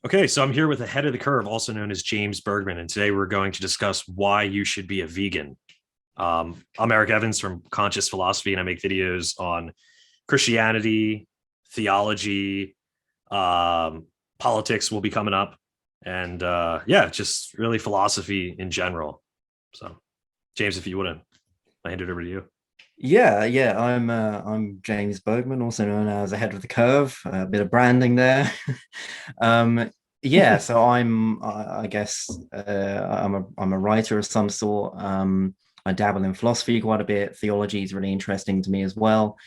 Okay, so I'm here with Ahead of the Curve, also known as James Bergman, and today we're going to discuss why you should be a vegan. I'm Eric Evans from Conscious Philosophy, and I make videos on Christianity, theology, politics will be coming up, and yeah, just really philosophy in general. So, James, if you wouldn't, I hand it over to you. Yeah. I'm James Bergman, also known as Ahead of the Curve. A bit of branding there. Yeah, so I guess I'm a writer of some sort. I dabble in philosophy quite a bit. Theology is really interesting to me as well.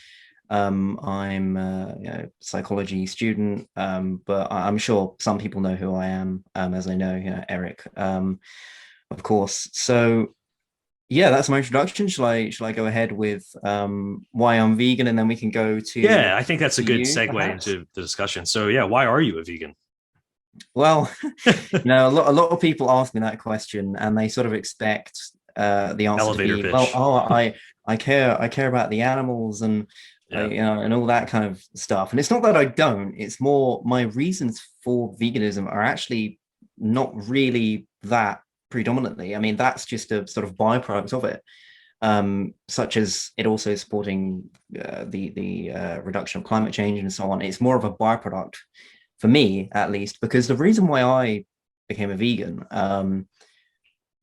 I'm psychology student, but I'm sure some people know who I am, as I know, Eric, of course. So yeah, that's my introduction. Shall I go ahead with why I'm vegan, and then we can go Yeah, I think that's a to good you, segue perhaps? into the discussion. So, yeah, why are you a vegan? Well, a lot of people ask me that question, and they sort of expect the answer to Elevator be, well, pitch. I care about the animals and Yeah. and all that kind of stuff. And it's not that I don't. It's more my reasons for veganism are actually not really that predominantly. I mean, that's just a sort of byproduct of it. Such as it also supporting the reduction of climate change and so on. It's more of a byproduct for me, at least, because the reason why I became a vegan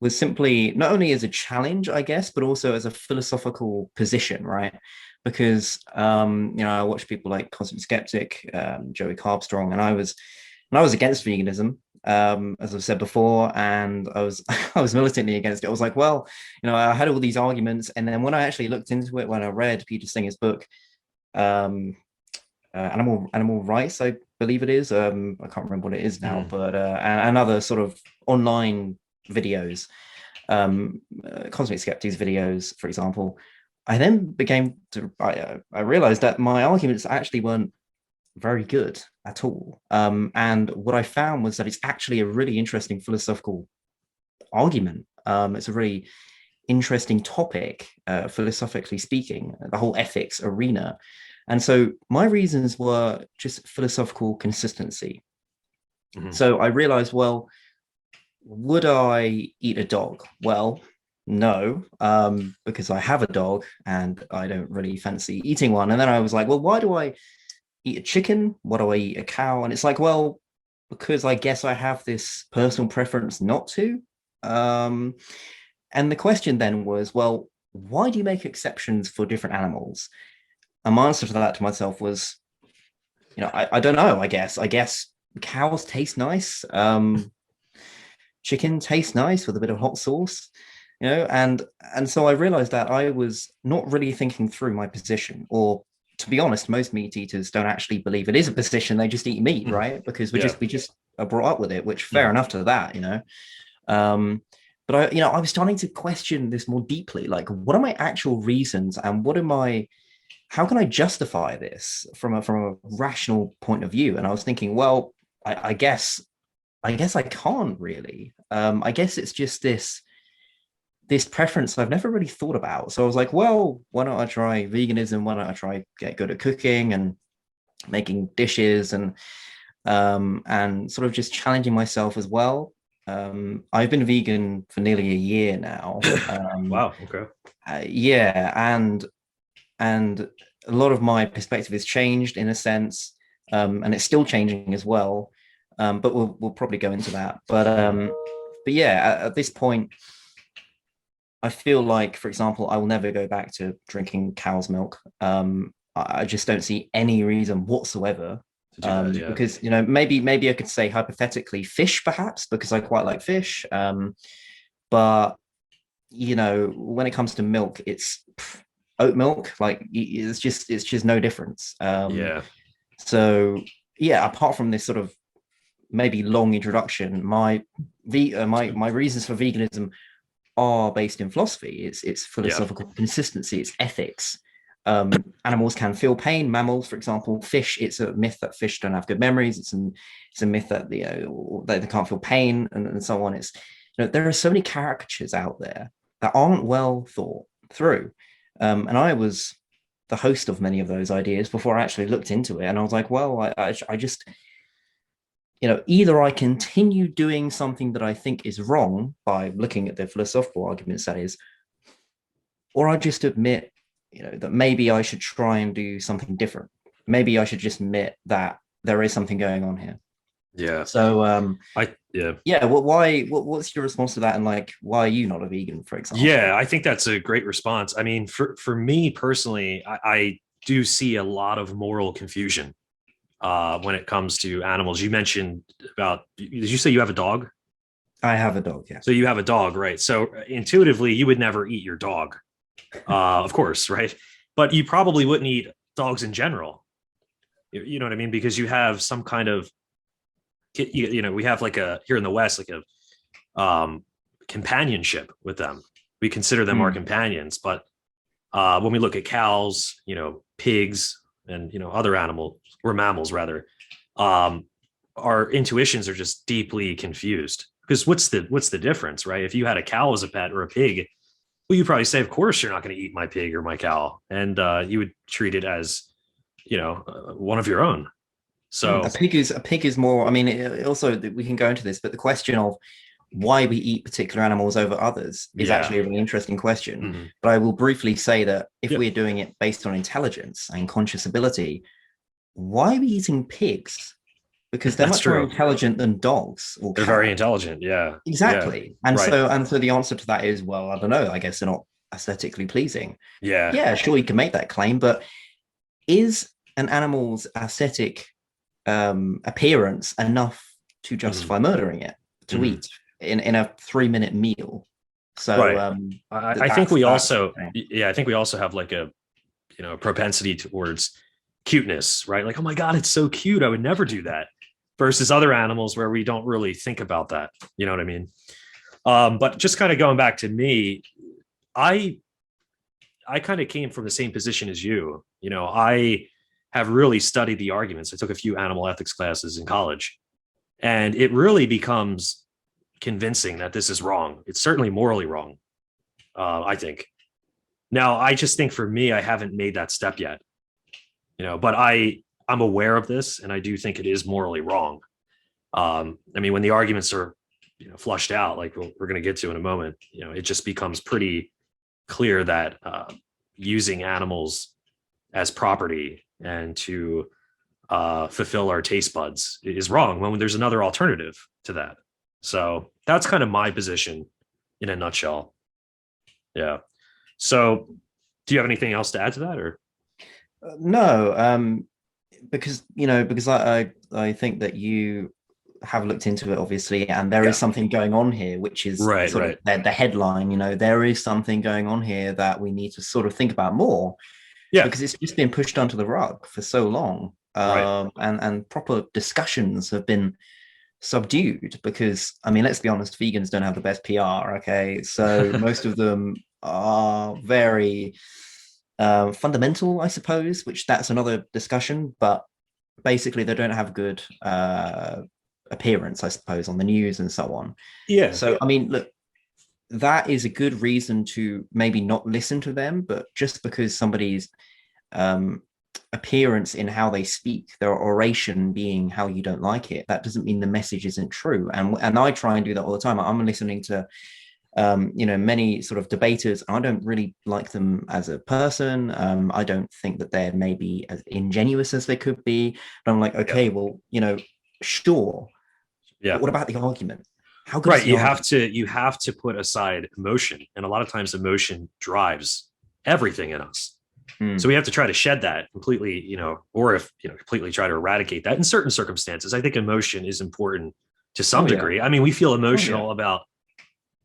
was simply not only as a challenge, I guess, but also as a philosophical position, right? Because I watched people like Cosmic Skeptic, Joey Carbstrong, and I was against veganism, as I've said before, and I was I was militantly against it. I was like, well, I had all these arguments, and then when I actually looked into it, when I read Peter Singer's book, um, Animal Rights, I believe it is. I can't remember what it is now, Mhm. but and other sort of online videos, Cosmic Skeptics videos, for example. I then began to I realized that my arguments actually weren't very good at all. And what I found was that it's actually a really interesting philosophical argument. It's a really interesting topic, philosophically speaking, the whole ethics arena. And so my reasons were just philosophical consistency. Mhm. So I realized, well, would I eat a dog? Well, no, because I have a dog and I don't really fancy eating one. And then I was like, well, why do I eat a chicken? Why do I eat a cow? And it's like, well, because I guess I have this personal preference not to. Um, and the question then was, well, why do you make exceptions for different animals? And my answer to that to myself was, I don't know. I guess cows taste nice. Chicken tastes nice with a bit of hot sauce, and so I realized that I was not really thinking through my position, or to be honest, most meat eaters don't actually believe it is a position. They just eat meat, Mhm. right? Because we Yeah. just we just are brought up with it, which fair Mhm. enough to that. Um, but I was starting to question this more deeply. Like, what are my actual reasons, and how can I justify this from a rational point of view? And I was thinking, well, I guess I can't really. I guess it's just this preference I've never really thought about. So I was like, well, why don't I try veganism? Why don't I try get good at cooking and making dishes and sort of just challenging myself as well. I've been vegan for nearly a year now. Wow. Okay. Yeah, and a lot of my perspective has changed in a sense, and it's still changing as well. But we'll probably go into that. Mhm. But yeah, at this point, I feel like, for example, I will never go back to drinking cow's milk. I just don't see any reason whatsoever. To do that. Yeah. Because maybe I could say hypothetically fish, perhaps, because I quite like fish. But when it comes to milk, it's oat milk. Like it's just no difference. Yeah. So yeah, apart from this sort of maybe long introduction, It's my good. reasons for veganism are based in philosophy. It's Yeah. philosophical consistency. It's ethics. Animals can feel pain. Mammals, for example, fish. It's a myth that fish don't have good memories. It's a myth that they can't feel pain and so on. There are so many caricatures out there that aren't well thought through. And I was the host of many of those ideas before I actually looked into it. And I was like, well, I just either I continue doing something that I think is wrong by looking at the philosophical arguments, that is, or I just admit, that maybe I should try and do something different. Maybe I should just admit that there is something going on here. Yeah. So, Yeah. yeah. What's your response to that? And like, why are you not a vegan, for example? Yeah, I think that's a great response. I mean, for me personally, I do see a lot of moral confusion when it comes to animals. You mentioned about, did you say you have a dog? I have a dog, yeah. So you have a dog, right? So intuitively, you would never eat your dog, of course, right? But you probably wouldn't eat dogs in general. You know what I mean? Because you have some kind of, we have like here in the West, like a companionship with them. We consider them our companions. But when we look at cows, pigs, and other animals, or mammals rather, our intuitions are just deeply confused. Because what's the difference, right? If you had a cow as a pet or a pig, well, you probably say, of course, you're not going to eat my pig or my cow, and you would treat it as, one of your own. So a pig is more. I mean, also we can go into this, but the question of why we eat particular animals over others is actually a really interesting question. Mm-hmm. But I will briefly say that if we're doing it based on intelligence and conscious ability, why are we eating pigs? Because they're much more intelligent than dogs. Or they're very intelligent. Yeah, exactly. Yeah. And so the answer to that is, well, I don't know. I guess they're not aesthetically pleasing. Yeah. Sure, you can make that claim, but is an animal's aesthetic appearance enough to justify murdering it to eat in a 3-minute meal? So I think we also have like a propensity towards cuteness, right? Like, oh my god, it's so cute, I would never do that, versus other animals where we don't really think about that. You know what I mean? But just kind of going back to me, I kind of came from the same position as you. I have really studied the arguments. I took a few animal ethics classes in college, and it really becomes convincing that this is wrong. It's certainly morally wrong, I think. Now, I just think for me, I haven't made that step yet, but I'm aware of this, and I do think it is morally wrong. I mean, when the arguments are, flushed out, like we're going to get to in a moment, it just becomes pretty clear that using animals as property and to fulfill our taste buds is wrong when there's another alternative to that. So that's kind of my position in a nutshell. Yeah. So do you have anything else to add to that, or? No, because I think that you have looked into it, obviously, and there is something going on here, which is sort of the headline. There is something going on here that we need to sort of think about more. Yeah, because it's just been pushed under the rug for so long, and proper discussions have been subdued. Because I mean, let's be honest, vegans don't have the best PR. Okay, so most of them are very fundamental, I suppose, which that's another discussion. But basically, they don't have good appearance, I suppose, on the news and so on. Yeah. So I mean, look, that is a good reason to maybe not listen to them, but just because somebody's appearance in how they speak, their oration being how you don't like it, that doesn't mean the message isn't true. And I try and do that all the time. I'm listening to many sort of debaters. I don't really like them as a person. I don't think that they're maybe as ingenuous as they could be. But I'm like, okay, well, sure. Yeah. But what about the argument? How good you have to put aside emotion, and a lot of times emotion drives everything in us. So we have to try to shed that completely, or if completely try to eradicate that in certain circumstances. I think emotion is important to some degree. I mean, we feel emotional about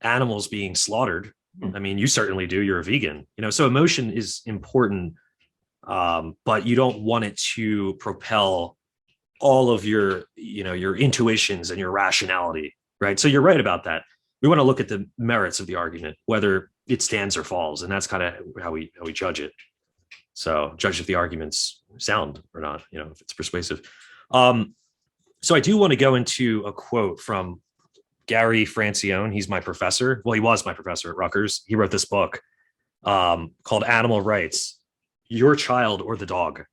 animals being slaughtered. I mean, you certainly do. You're a vegan, so emotion is important, but you don't want it to propel all of your intuitions and your rationality. Right. So you're right about that. We want to look at the merits of the argument, whether it stands or falls. And that's kind of how we judge it. So judge if the argument's sound or not, if it's persuasive. So I do want to go into a quote from Gary Francione. He's my professor. Well, he was my professor at Rutgers. He wrote this book called Animal Rights, Your Child or the Dog.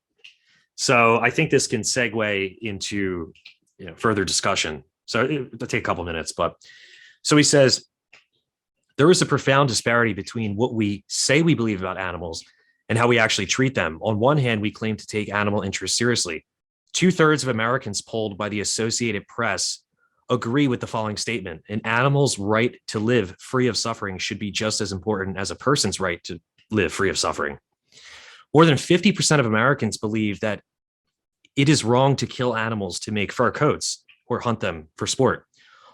So I think this can segue into further discussion. So it'll take a couple minutes, but so he says, there is a profound disparity between what we say we believe about animals and how we actually treat them. On one hand, we claim to take animal interests seriously. 2/3 of Americans polled by the Associated Press agree with the following statement: an animal's right to live free of suffering should be just as important as a person's right to live free of suffering. More than 50% of Americans believe that it is wrong to kill animals to make fur coats or hunt them for sport.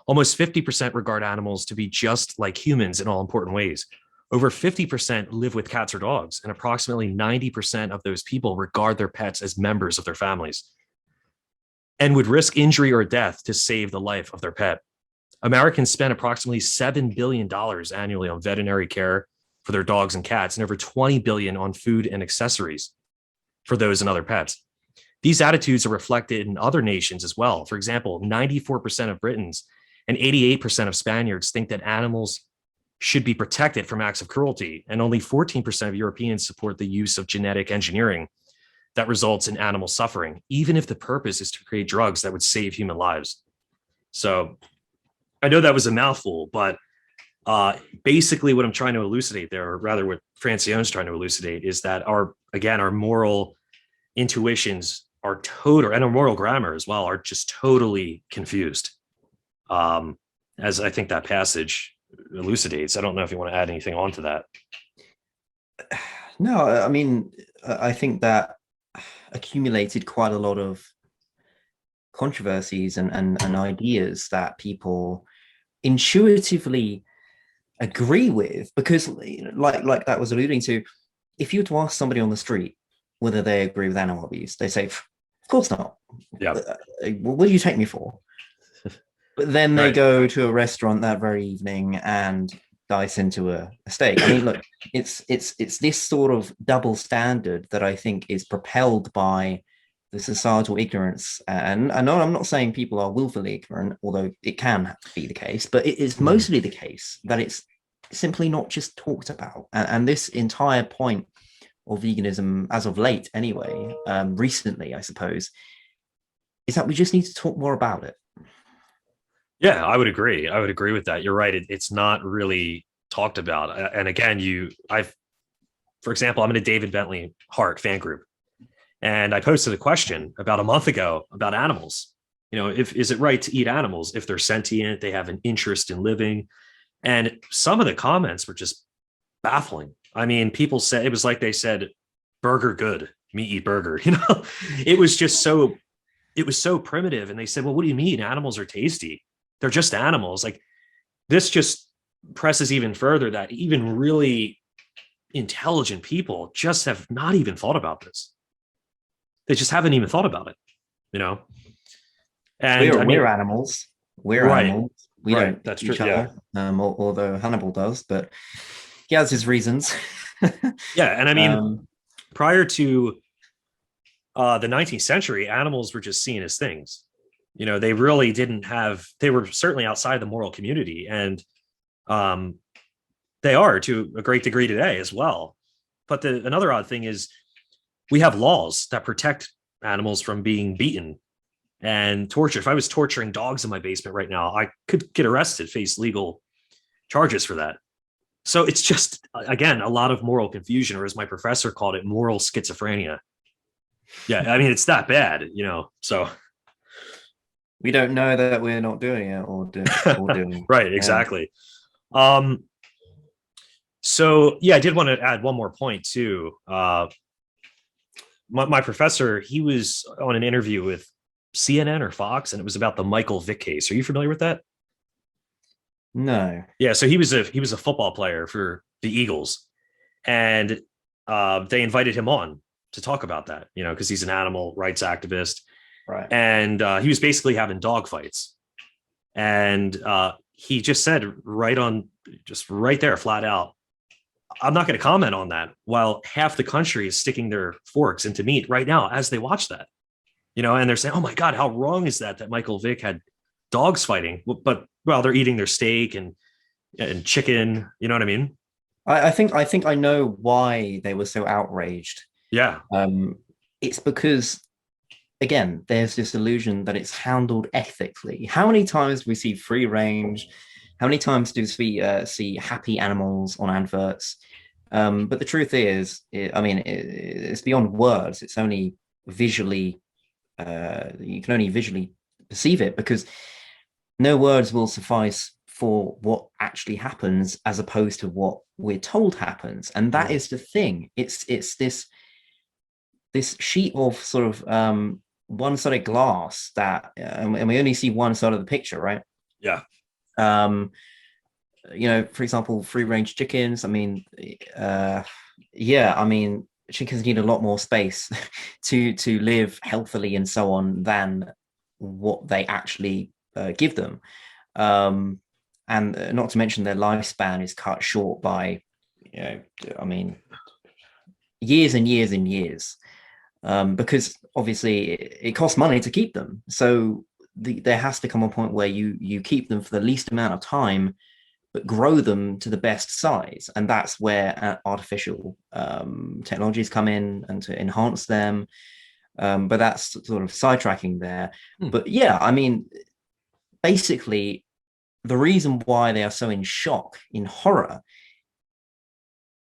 Almost 50% regard animals to be just like humans in all important ways. Over 50% live with cats or dogs, and approximately 90% of those people regard their pets as members of their families and would risk injury or death to save the life of their pet. Americans spend approximately $7 billion annually on veterinary care for their dogs and cats, and over $20 billion on food and accessories for those and other pets. These attitudes are reflected in other nations as well. For example, 94% of Britons and 88% of Spaniards think that animals should be protected from acts of cruelty, and only 14% of Europeans support the use of genetic engineering that results in animal suffering, even if the purpose is to create drugs that would save human lives. So I know that was a mouthful, but basically what I'm trying to elucidate there, or rather what Francione's trying to elucidate, is that our moral intuitions are total, and our moral grammar as well, are just totally confused. As I think that passage elucidates. I don't know if you want to add anything onto that. No, I mean, I think that accumulated quite a lot of controversies and ideas that people intuitively agree with, because like that was alluding to, if you were to ask somebody on the street whether they agree with animal abuse, they say, of course not. Yeah. What do you take me for? But then they Right. go to a restaurant that very evening and dice into a steak. I mean, look, it's this sort of double standard that I think is propelled by the societal ignorance. And I know I'm not saying people are willfully ignorant, although it can be the case, but it is mostly the case that it's simply not just talked about. And this entire point of veganism, as of late anyway, recently, I suppose, is that we just need to talk more about it. Yeah, I would agree. I would agree with that. You're right. It's not really talked about. And again, for example, I'm in a David Bentley Hart fan group, and I posted a question about a month ago about animals. Is it right to eat animals if they're sentient, they have an interest in living? And some of the comments were just baffling. I mean, people said, it was like they said, burger good, me eat burger. It was just it was so primitive. And they said, well, what do you mean? Animals are tasty. They're just animals. Like, this just presses even further that even really intelligent people just have not even thought about this. They just haven't even thought about it, And we're animals. We're right, animals. We right. don't That's eat each true. other, although Hannibal does, but he has his reasons. Yeah. And I mean, prior to the 19th century, animals were just seen as things. They really they were certainly outside the moral community, and they are to a great degree today as well. But another odd thing is we have laws that protect animals from being beaten and tortured. If I was torturing dogs in my basement right now, I could get arrested, face legal charges for that. So it's just, again, a lot of moral confusion, or as my professor called it, moral schizophrenia. Yeah, I mean, it's that bad, so. We don't know that we're not doing it or doing Right, exactly. So yeah, I did want to add one more point too. My professor, he was on an interview with CNN or Fox, and it was about the Michael Vick case. Are you familiar with that? No. Yeah, so he was a football player for the Eagles, and they invited him on to talk about that, because he's an animal rights activist. Right. And he was basically having dog fights. And he just said right there, flat out, I'm not going to comment on that, while half the country is sticking their forks into meat right now as they watch that. And they're saying, oh my God, how wrong is that Michael Vick had dogs fighting? But they're eating their steak and chicken. You know what I mean? I think I know why they were so outraged. Yeah. It's because again, there's this illusion that it's handled ethically. How many times do we see free range? How many times do we see happy animals on adverts? But the truth is, it's beyond words. It's only visually, you can only visually perceive it, because no words will suffice for what actually happens as opposed to what we're told happens. And that is the thing. It's this sheet of sort of one-sided glass that, and we only see one side of the picture, right? Yeah. For example, free-range chickens. Chickens need a lot more space to live healthily and so on than what they actually give them. And not to mention their lifespan is cut short by, years and years and years, because obviously it costs money to keep them. So there has to come a point where you keep them for the least amount of time, but grow them to the best size. And that's where artificial technologies come in and to enhance them. But that's sort of sidetracking there. But yeah, basically, the reason why they are so in shock, in horror,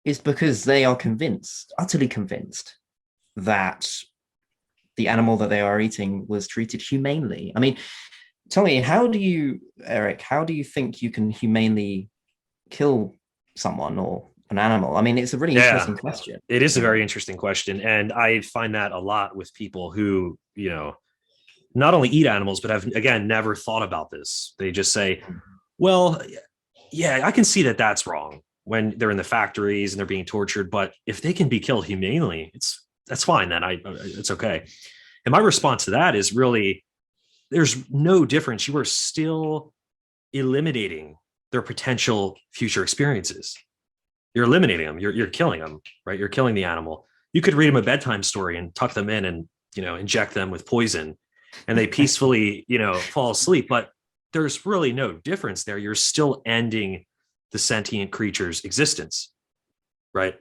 is because they are convinced, utterly convinced, that the animal that they are eating was treated humanely. Tell me, Eric, how do you think you can humanely kill someone or an animal? It's a really interesting question. It is a very interesting question. And I find that a lot with people who, not only eat animals, but have, again, never thought about this. They just say, well, yeah, I can see that that's wrong when they're in the factories and they're being tortured. But if they can be killed humanely, that's fine. Then it's okay. And my response to that is really, there's no difference. You are still eliminating their potential future experiences. You're eliminating them. You're killing them, right? You're killing the animal. You could read them a bedtime story and tuck them in and, inject them with poison, and they peacefully, fall asleep. But there's really no difference there. You're still ending the sentient creature's existence, right?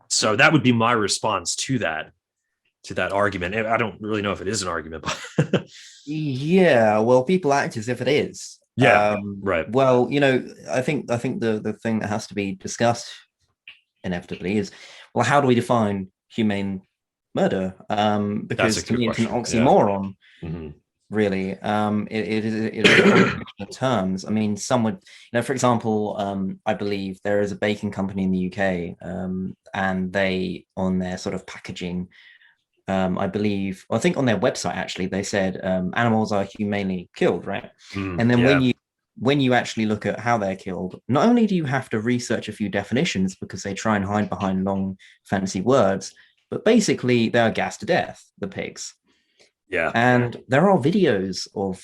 So that would be my response to that argument. I don't really know if it is an argument, but yeah, well, people act as if it is. Yeah, right. Well, I think the thing that has to be discussed inevitably is, well, how do we define humane murder? Because to me, it's an oxymoron. Yeah. Mm-hmm. Really. It is a terms. Some would, for example, I believe there is a baking company in the UK, and they, on their sort of packaging, I think on their website, actually, they said animals are humanely killed, right? And then when you actually look at how they're killed, not only do you have to research a few definitions because they try and hide behind long fancy words, but basically they are gassed to death, the pigs. Yeah. And there are videos of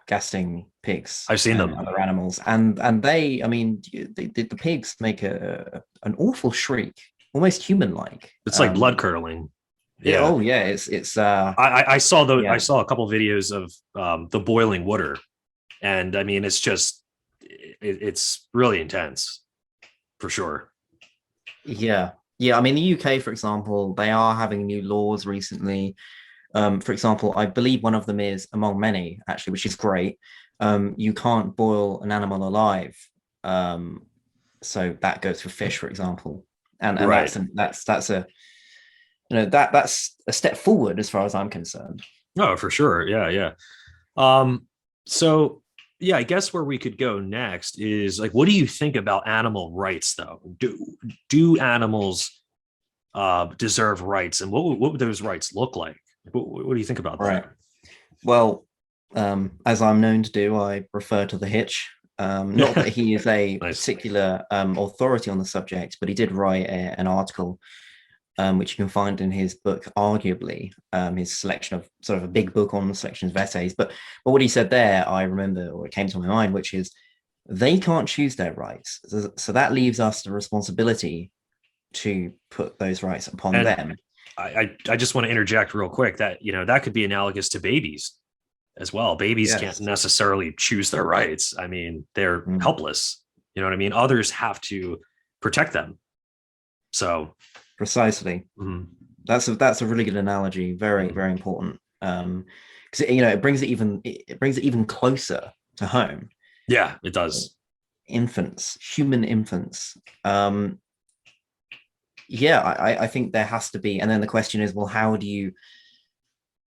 gassing pigs. I've seen them. Other animals, and they, the pigs make an awful shriek, almost human-like. It's like blood curdling. Yeah. Oh yeah, it's. I saw I saw a couple of videos of the boiling water, and it's just it's really intense, for sure. Yeah. The UK, for example, they are having new laws recently. For example, I believe one of them is, among many actually, which is great. You can't boil an animal alive. So that goes for fish, for example, and right. that's a that's a step forward as far as I'm concerned. Oh, for sure. Yeah. So yeah, I guess where we could go next is, like, what do you think about animal rights, though? Do animals deserve rights, and what would those rights look like? What do you think about that? Right. Well, as I'm known to do, I refer to the Hitch. Not that he is a nice. Particular authority on the subject, but he did write an article, which you can find in his book, arguably, his selection of sort of a big book on selections of essays. But what he said there, I remember, or it came to my mind, which is they can't choose their rights. So that leaves us the responsibility to put those rights upon them. I just want to interject real quick that, that could be analogous to babies as well. Babies can't necessarily choose their rights. They're helpless. You know what I mean? Others have to protect them. So precisely. That's a really good analogy. Very, very important. Because it brings it even closer to home. Yeah, it does. Infants, human infants. Yeah, I think there has to be. And then the question is, well, how do you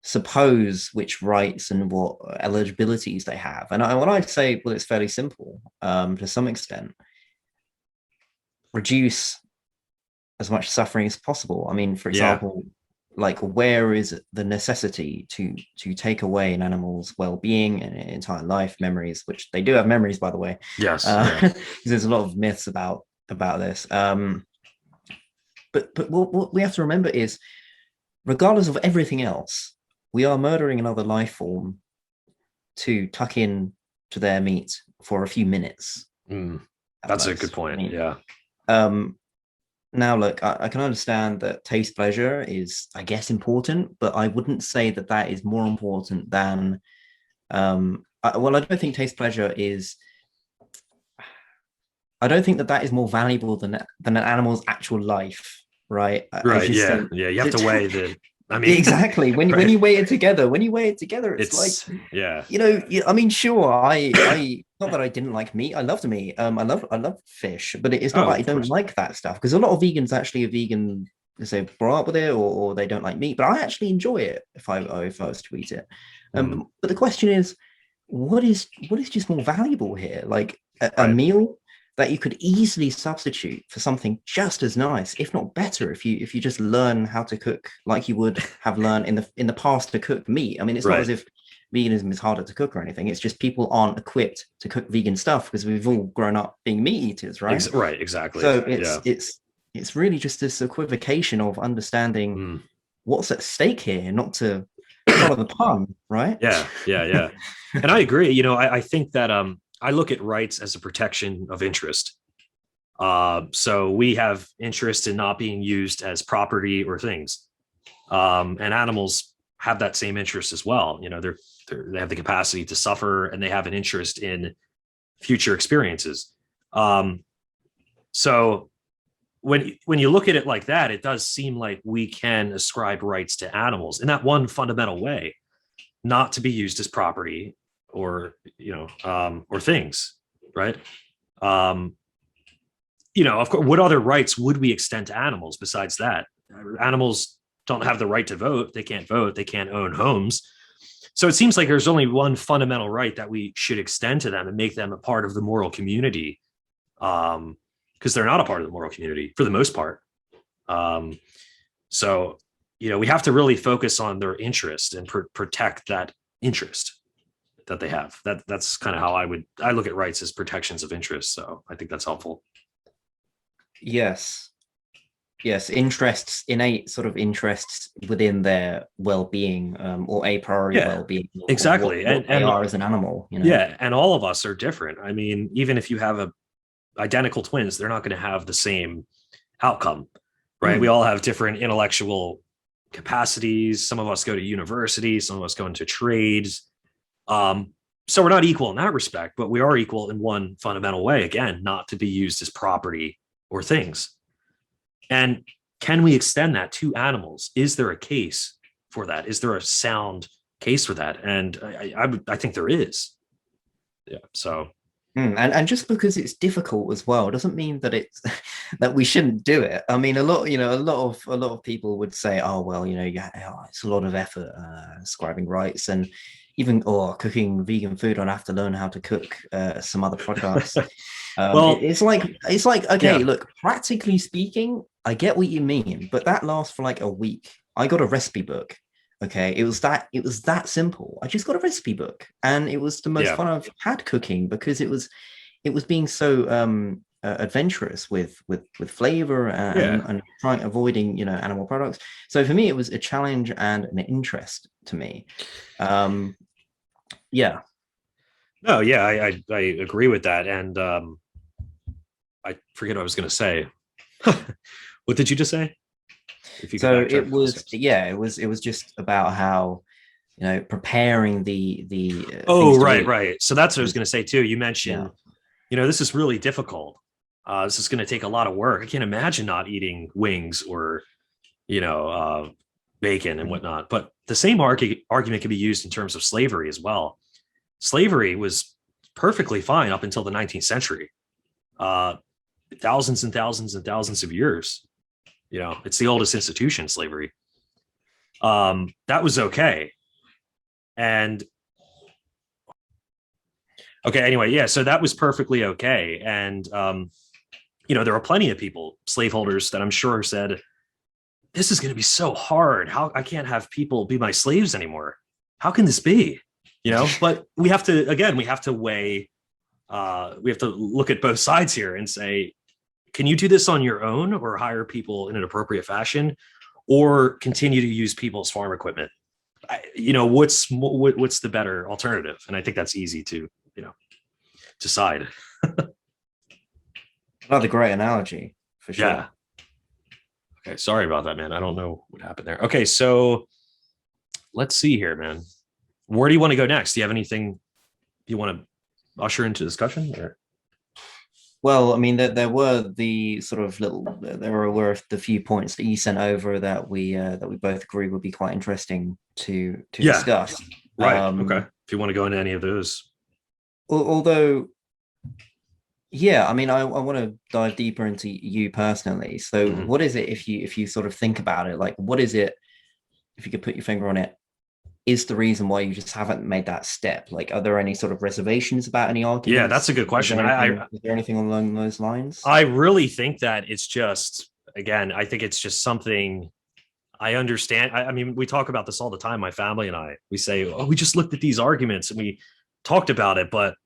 suppose which rights and what eligibilities they have? And what I'd say, well, it's fairly simple to some extent. Reduce as much suffering as possible. I mean, for Yeah. example, like where is the necessity to take away an animal's well-being and entire life memories, which they do have memories, by the way. Yes. Yeah. There's a lot of myths about this. But what we have to remember is, regardless of everything else, we are murdering another life form to tuck in to their meat for a few minutes. That's a good point. I mean, yeah. Now, look, I can understand that taste pleasure is, I guess, important, but I wouldn't say that that is more important than. I don't think taste pleasure is. I don't think that that is more valuable than an animal's actual life, right? Right. Yeah. Yeah. You have to weigh the. I mean, exactly. When you weigh it together, it's like, yeah. I mean, sure, I not that I didn't like meat. I loved meat. I love fish, but it's not that I don't like that stuff, because a lot of vegans actually are vegan because they brought up with it, or they don't like meat. But I actually enjoy it if I was to eat it. But the question is, what is just more valuable here? Like a meal that you could easily substitute for something just as nice, if not better, if you just learn how to cook like you would have learned in the past to cook meat. I mean, it's not as if veganism is harder to cook or anything. It's just people aren't equipped to cook vegan stuff because we've all grown up being meat eaters, right? Right, exactly. So it's really just this equivocation of understanding what's at stake here, not to follow the pun, right? Yeah. And I agree. I think that I look at rights as a protection of interest. So we have interest in not being used as property or things. And animals have that same interest as well. They have the capacity to suffer, and they have an interest in future experiences. So when you look at it like that, it does seem like we can ascribe rights to animals in that one fundamental way, not to be used as property or or things, right? Of course, what other rights would we extend to animals besides that? Animals don't have the right to vote. They can't vote. They can't own homes. So it seems like there's only one fundamental right that we should extend to them and make them a part of the moral community, because they're not a part of the moral community for the most part. So we have to really focus on their interest and protect that interest that they have. That's kind of how I look at rights as protections of interest. So I think that's helpful. Yes, interests, innate sort of interests within their well-being, or a priori well-being. Exactly. What they are as an animal. Yeah, and all of us are different. I mean, even if you have identical twins, they're not going to have the same outcome, right? We all have different intellectual capacities. Some of us go to university, some of us go into trades. So we're not equal in that respect, but we are equal in one fundamental way, again, not to be used as property or things. And can we extend that to animals? Is there a case for that? Is there a sound case for that? And I think there is. Yeah. So. And just because it's difficult as well doesn't mean that it's that we shouldn't do it. I mean, a lot of people would say, oh well, it's a lot of effort ascribing rights, and even cooking vegan food. I'd have to learn how to cook some other products. Well, it's like okay, look, practically speaking, I get what you mean, but that lasts for like a week. I got a recipe book. Okay, it was that simple. I just got a recipe book, and it was the most fun I've had cooking, because it was being so adventurous with flavor and avoiding animal products. So for me, it was a challenge and an interest to me. Yeah. No, yeah, I agree with that, and I forget what I was going to say. What did you just say? So it was just about how preparing the right. So that's what I was going to say too. You mentioned this is really difficult. This is going to take a lot of work. I can't imagine not eating wings or bacon and whatnot. But the same argument can be used in terms of slavery as well. Slavery was perfectly fine up until the 19th century, thousands and thousands and thousands of years. It's the oldest institution, slavery. That was okay. And okay, anyway, yeah, so that was perfectly okay. And, there were plenty of people, slaveholders, that I'm sure said, this is going to be so hard. How I can't have people be my slaves anymore. How can this be? But we have to weigh, we have to look at both sides here and say, can you do this on your own or hire people in an appropriate fashion, or continue to use people's farm equipment? What's the better alternative? And I think that's easy to, decide. Another great analogy, for sure. Yeah. Okay, sorry about that, man. I don't know what happened there. Okay, so let's see here, man. Where do you want to go next? Do you have anything you want to usher into discussion? Or? Well, I mean, there were the sort of there were the few points that you sent over that we both agree would be quite interesting to discuss. Right. Okay. If you want to go into any of those. Although, yeah, I mean, I want to dive deeper into you personally. So what is it, if you sort of think about it, like, what is it, if you could put your finger on it, is the reason why you just haven't made that step? Like, are there any sort of reservations about any arguments? Yeah, that's a good question. Is there anything along those lines? I really think that it's just, again, I think it's just something I understand. I mean, we talk about this all the time, my family and I. We say, oh, we just looked at these arguments and we talked about it, but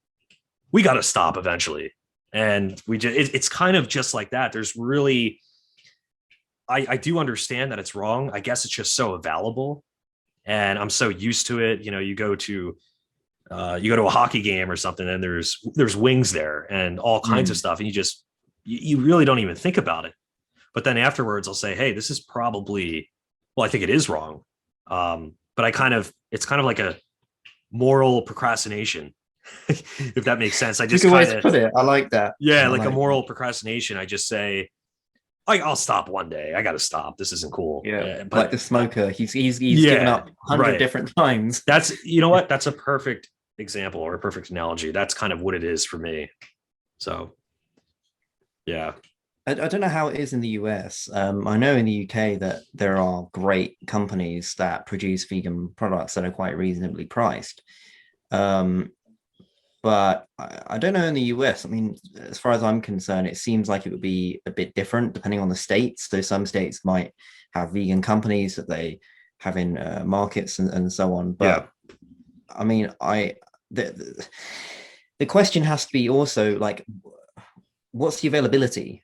we got to stop eventually. And it's kind of just like that. There's really, I do understand that it's wrong. I guess it's just so available. And I'm so used to it. You go to a hockey game or something, and there's wings there and all kinds of stuff. And you really don't even think about it. But then afterwards I'll say, hey, this is probably, well, I think it is wrong. But it's kind of like a moral procrastination, if that makes sense. I just kind of put it. I like that. Yeah. Like a moral procrastination. I just say, I'll stop one day. I got to stop. This isn't cool. Yeah, but like the smoker, he's given up 100 different times. That's, you know what? That's a perfect example or a perfect analogy. That's kind of what it is for me. So, yeah. I don't know how it is in the US. I know in the UK that there are great companies that produce vegan products that are quite reasonably priced. But I don't know in the US. I mean, as far as I'm concerned, it seems like it would be a bit different depending on the states. So some states might have vegan companies that they have in markets and so on. But I mean, the question has to be also like, what's the availability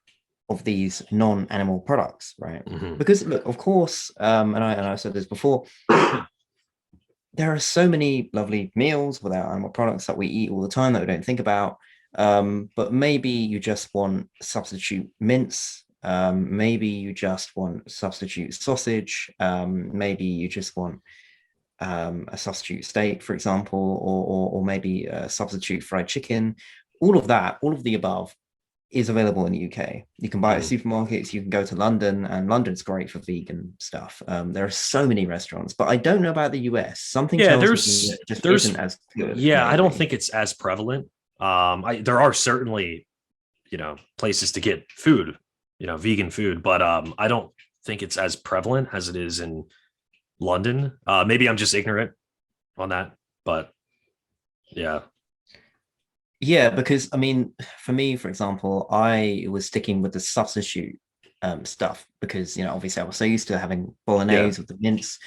of these non-animal products, right? Because look, of course, and I said this before, there are so many lovely meals without animal products that we eat all the time that we don't think about. But maybe you just want substitute mince. Maybe you just want substitute sausage. Maybe you just want a substitute steak, for example, or maybe a substitute fried chicken. All of the above is available in the UK. You can buy it at supermarkets, you can go to London, and London's great for vegan stuff. There are so many restaurants, but I don't know about the US. Something tells me it just isn't as good. Yeah, I don't think it's as prevalent. There are certainly, places to get food, vegan food, but I don't think it's as prevalent as it is in London. Maybe I'm just ignorant on that, but yeah. Yeah, because I mean, for me, for example, I was sticking with the substitute stuff because, obviously I was so used to having bolognese with the mince,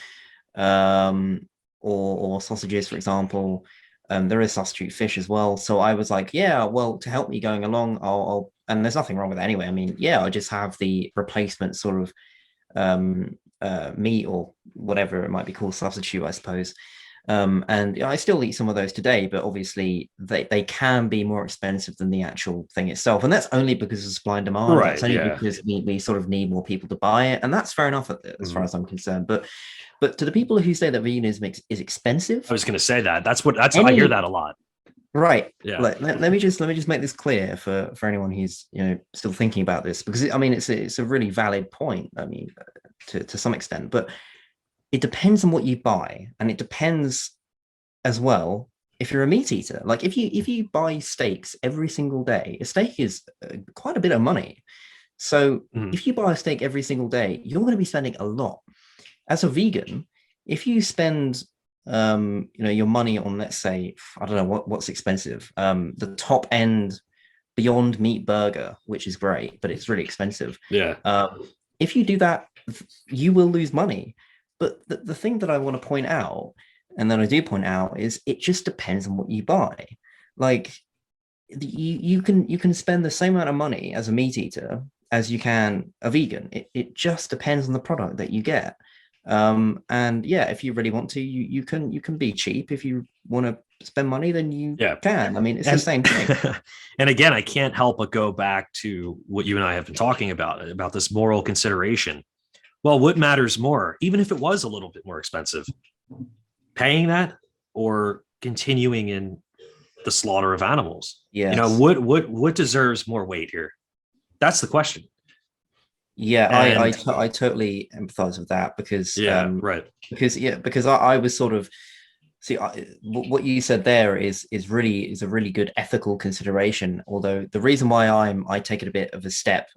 or sausages, for example. There is substitute fish as well. So I was like, yeah, well, to help me going along, I'll and there's nothing wrong with it anyway. I mean, yeah, I just have the replacement sort of meat or whatever it might be called, substitute, I suppose. And I still eat some of those today, but obviously they can be more expensive than the actual thing itself. And that's only because of supply and demand. Right, that's only because we sort of need more people to buy it. And that's fair enough as far as I'm concerned. But to the people who say that veganism is expensive, I was going to say I hear that a lot. Right. Yeah. Let me just make this clear for anyone who's still thinking about this, because I mean it's a really valid point. I mean, to some extent, but it depends on what you buy, and it depends as well if you're a meat eater. Like if you buy steaks every single day, a steak is quite a bit of money. So if you buy a steak every single day, you're going to be spending a lot. As a vegan, if you spend your money on, let's say, I don't know what's expensive, the top end Beyond Meat burger, which is great, but it's really expensive. Yeah. If you do that, you will lose money. But the thing that I want to point out, and then I do point out, is it just depends on what you buy. Like you can spend the same amount of money as a meat eater as you can a vegan. It just depends on the product that you get. And yeah, if you really want to, you can be cheap. If you want to spend money, then you can. I mean, it's the same thing. And again, I can't help but go back to what you and I have been talking about this moral consideration. Well, what matters more, even if it was a little bit more expensive, paying that or continuing in the slaughter of animals? Yeah. What deserves more weight here? That's the question. Yeah, I totally empathize with that because because I was sort of what you said there is a really good ethical consideration. Although the reason why I take it a bit of a step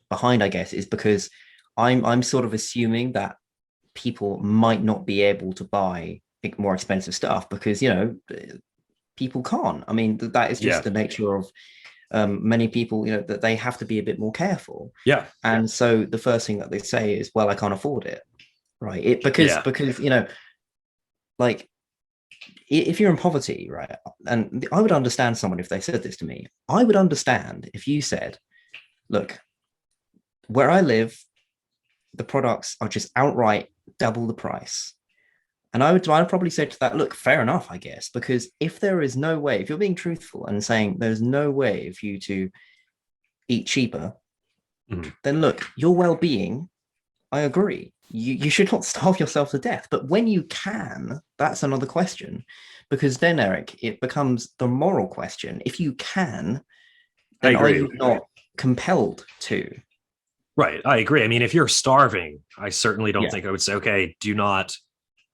behind, I guess, is because I'm sort of assuming that people might not be able to buy more expensive stuff because people can't. I mean, that is just the nature of many people, that they have to be a bit more careful. Yeah. And so the first thing that they say is, well, I can't afford it. Right. Because like if you're in poverty, right. And I would understand someone if they said this to me. I would understand if you said, look, where I live, the products are just outright double the price. And I'd probably say to that, look, fair enough, I guess, because if there is no way, if you're being truthful and saying there's no way for you to eat cheaper, then look, your well-being, I agree. You should not starve yourself to death. But when you can, that's another question. Because then, Eric, it becomes the moral question. If you can, then are you not compelled to? Right. I agree. I mean, if you're starving, I certainly don't think I would say, okay, do not,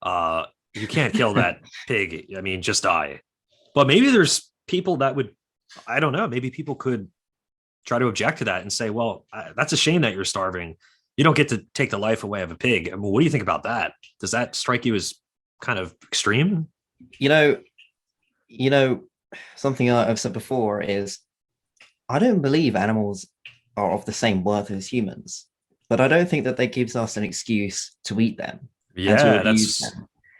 you can't kill that pig. I mean, just die. But maybe there's people that would, I don't know, maybe people could try to object to that and say, well, that's a shame that you're starving. You don't get to take the life away of a pig. I mean, what do you think about that? Does that strike you as kind of extreme? Something I've said before is I don't believe animals are of the same worth as humans, but I don't think that gives us an excuse to eat them. Yeah, that's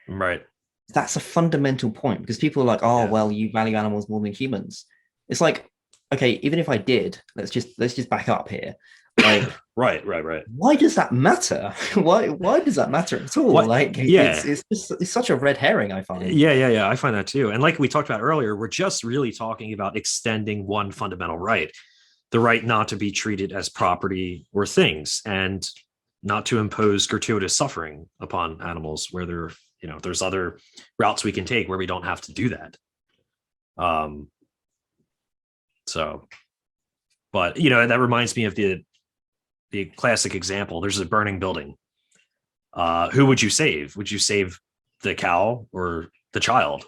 right. That's a fundamental point because people are like, well, you value animals more than humans. It's like, okay, even if I did, let's just back up here. Like, right. Why does that matter? Why does that matter at all? It's such a red herring, I find. Yeah. I find that too. And like we talked about earlier, we're just really talking about extending one fundamental right, the right not to be treated as property or things, and not to impose gratuitous suffering upon animals where there's other routes we can take where we don't have to do that. But that reminds me of the classic example. There's a burning building. Who would you save? Would you save the cow or the child?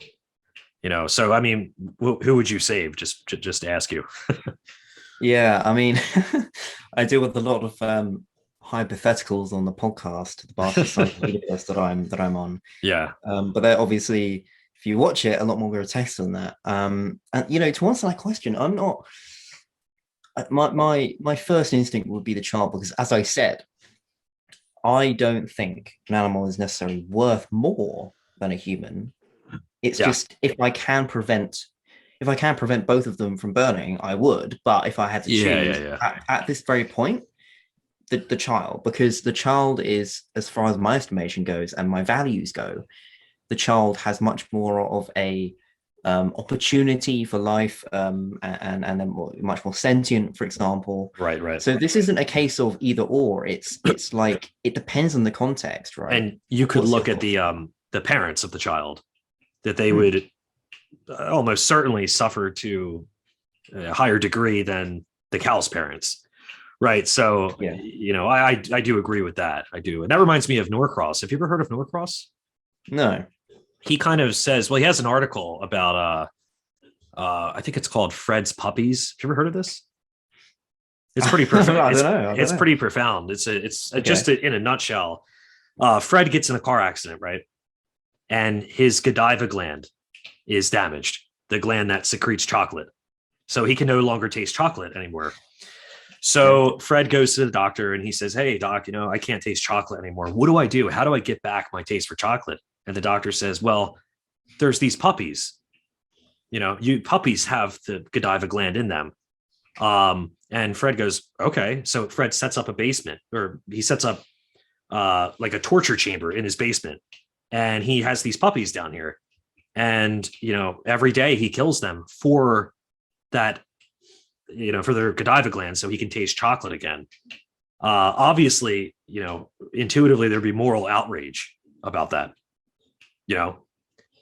So I mean, who would you save? Just to ask you. Yeah, I mean, I deal with a lot of hypotheticals on the podcast, the Barclays Universe that I'm on. Yeah. But they're obviously, if you watch it, a lot more grotesque than that. And to answer that question, I'm not. My first instinct would be the child because, as I said, I don't think an animal is necessarily worth more than a human. It's just if I can prevent both of them from burning, I would. But if I had to choose at this very point, the child, because the child is, as far as my estimation goes and my values go, the child has much more of a opportunity for life, and then much more sentient, for example. Right. So this isn't a case of either or. It's like it depends on the context, right? And you could look at the parents of the child, that they would almost certainly suffer to a higher degree than the cow's parents, Right. So, Yeah. I do agree with that. I do. And that reminds me of Norcross. Have you ever heard of Norcross? No. He kind of says, well, he has an article about, I think it's called Fred's Puppies. Have you ever heard of this? It's pretty profound. I don't know. It's pretty profound. It's Okay. just in a nutshell. Fred gets in a car accident, right? And his Godiva gland is damaged, the gland that secretes chocolate. So he can no longer taste chocolate anymore. So Fred goes to the doctor and he says, hey, doc, I can't taste chocolate anymore. What do I do? How do I get back my taste for chocolate? And the doctor says, well, there's these puppies. You puppies have the Godiva gland in them. And Fred goes, okay. So Fred sets up a basement, or he sets up like a torture chamber in his basement. And he has these puppies down here. And, every day he kills them for that, for their Godiva gland so he can taste chocolate again. Obviously, intuitively there'd be moral outrage about that,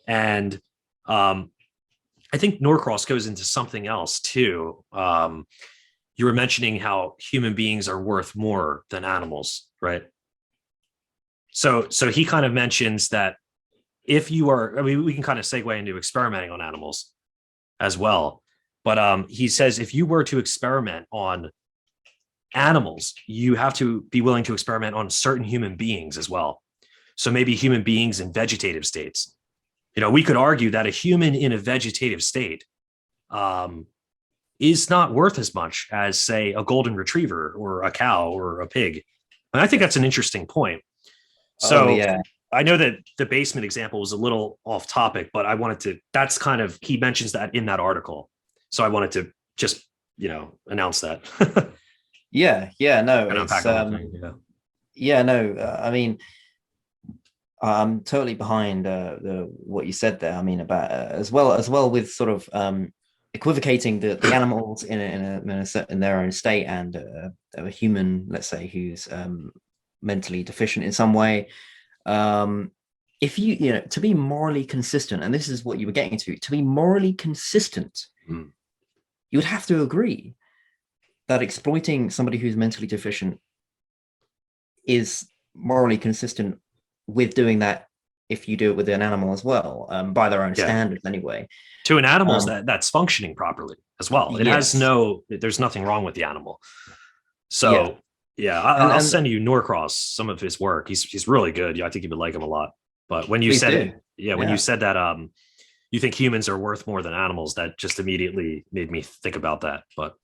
and I think Norcross goes into something else too. You were mentioning how human beings are worth more than animals, right? So he kind of mentions that if you are, we can kind of segue into experimenting on animals as well. But he says if you were to experiment on animals, you have to be willing to experiment on certain human beings as well. So maybe human beings in vegetative states. We could argue that a human in a vegetative state is not worth as much as, say, a golden retriever or a cow or a pig. And I think that's an interesting point. So yeah. I know that the basement example was a little off topic, but that's kind of, he mentions that in that article. So I wanted to just, announce that. No, it's, I mean, I'm totally behind what you said there. I mean, about as well with sort of equivocating the animals in their own state and a human, let's say, who's mentally deficient in some way. If to be morally consistent, and this is what you were getting to be morally consistent, you would have to agree that exploiting somebody who's mentally deficient is morally consistent with doing that if you do it with an animal as well, by their own standards anyway. To an animal that's functioning properly as well. It has there's nothing wrong with the animal. So I'll send you Norcross, some of his work. He's really good. I think you would like him a lot. But when you said you said that you think humans are worth more than animals, that just immediately made me think about that. But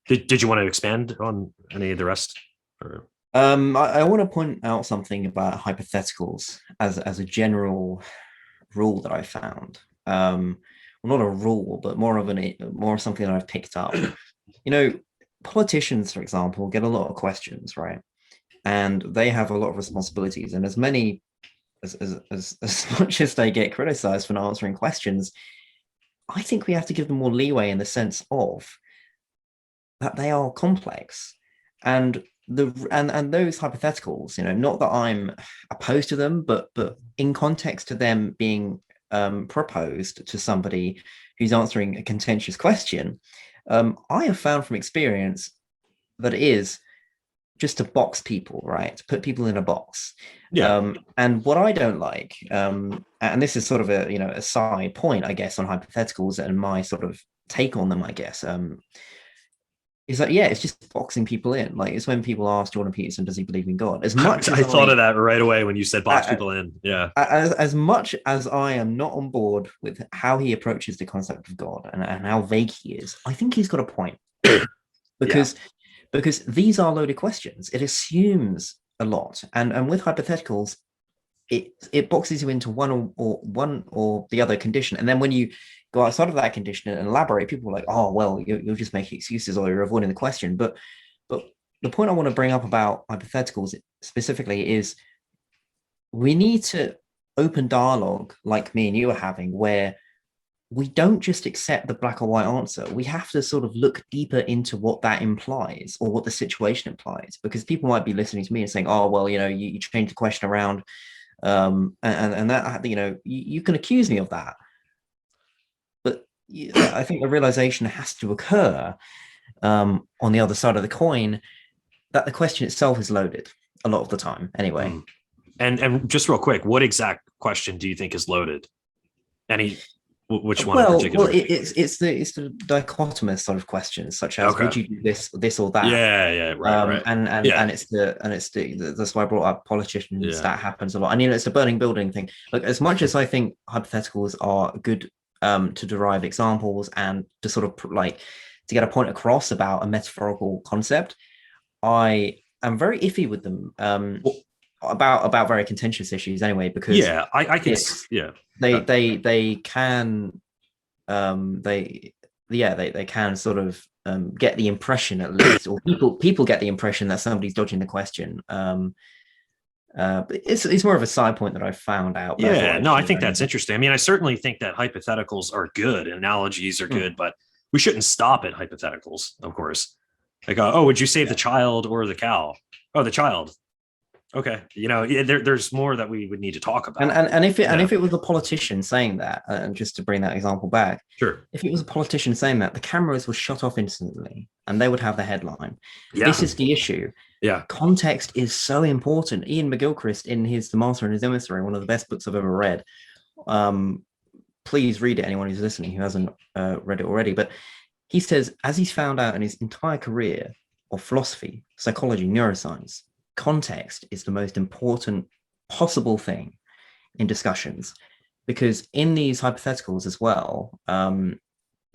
did you want to expand on any of the rest? Or? I want to point out something about hypotheticals as a general rule that I found. Well, not a rule, but more something that I've picked up. Politicians, for example, get a lot of questions, right? And they have a lot of responsibilities, and as much as they get criticized for not answering questions, I think we have to give them more leeway in the sense of that they are complex, and those hypotheticals, not that I'm opposed to them, but in context to them being proposed to somebody who's answering a contentious question, I have found from experience that it is just to box people, right? To put people in a box. And what I don't like, and this is sort of a side point, I guess, on hypotheticals and my sort of take on them, I guess, is that it's just boxing people in. Like, it's when people ask Jordan Peterson, does he believe in God? As much as I thought of that right away when you said box people in. Yeah. As much as I am not on board with how he approaches the concept of God and how vague he is, I think he's got a point. because these are loaded questions. It assumes a lot. And with hypotheticals, it boxes you into one or the other condition. And then when you go outside of that condition and elaborate, people are like, oh, well, you're just making excuses or you're avoiding the question. But the point I want to bring up about hypotheticals specifically is we need to open dialogue like me and you are having, where we don't just accept the black or white answer. We have to sort of look deeper into what that implies or what the situation implies, because people might be listening to me and saying, oh, well, you changed the question around, and that, you can accuse me of that. But I think the realization has to occur on the other side of the coin, that the question itself is loaded a lot of the time anyway. And just real quick, what exact question do you think is loaded? Which one in Well, particular? it's the dichotomous sort of questions, such as would you do this or that? Yeah, right. And it's that's why I brought up politicians. Yeah. That happens a lot. I mean, it's a burning building thing. Look, as much as I think hypotheticals are good to derive examples and to sort of like to get a point across about a metaphorical concept, I am very iffy with them. About very contentious issues anyway, because I can they can they can sort of get the impression, at least, or people get the impression that somebody's dodging the question. But it's more of a side point that I found out. I think that's interesting. I mean, I certainly think that hypotheticals are good, analogies are good, but we shouldn't stop at hypotheticals, of course. Like, would you save the child or the cow? Oh, the child. Okay, there's more that we would need to talk about. And if it was a politician saying that, and just to bring that example back, sure, if it was a politician saying that, the cameras were shut off instantly, and they would have the headline. Yeah. This is the issue. Yeah, context is so important. Ian McGilchrist, in his The Master and His Emissary, one of the best books I've ever read. Please read it, anyone who's listening who hasn't read it already. But he says, as he's found out in his entire career of philosophy, psychology, neuroscience, context is the most important possible thing in discussions, because in these hypotheticals as well, and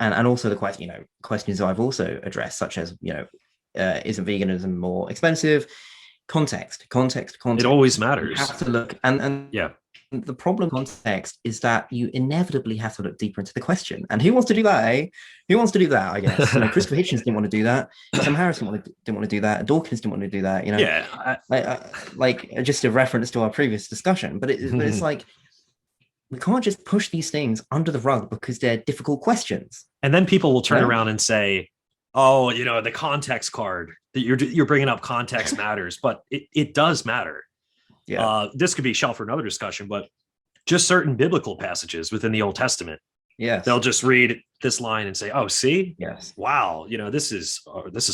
also the question, questions I've also addressed, such as, isn't veganism more expensive? Context. It always matters. You have to look, and yeah. The problem with context is that you inevitably have to look deeper into the question. And who wants to do that, eh? Who wants to do that, I guess? Christopher Hitchens didn't want to do that. Sam Harris didn't want to do that. Dawkins didn't want to do that, Yeah. Like just a reference to our previous discussion. But it's like, we can't just push these things under the rug because they're difficult questions. And then people will turn around and say, oh, the context card that you're bringing up, context matters, but it does matter. Yeah. This could be shelved for another discussion, but just certain biblical passages within the Old Testament. Yes. They'll just read this line and say, oh, see, yes, wow, this is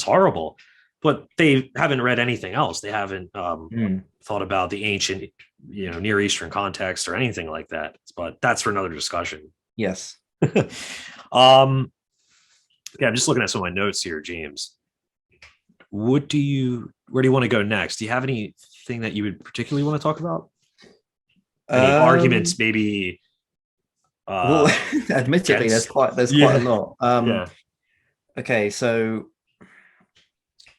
horrible. But they haven't read anything else. They haven't thought about the ancient, Near Eastern context or anything like that. But that's for another discussion. Yes. Yeah, I'm just looking at some of my notes here, James. Where do you want to go next? Do you have anything that you would particularly want to talk about? Any arguments, maybe? Well, admittedly, there's quite a lot. Yeah. Okay, so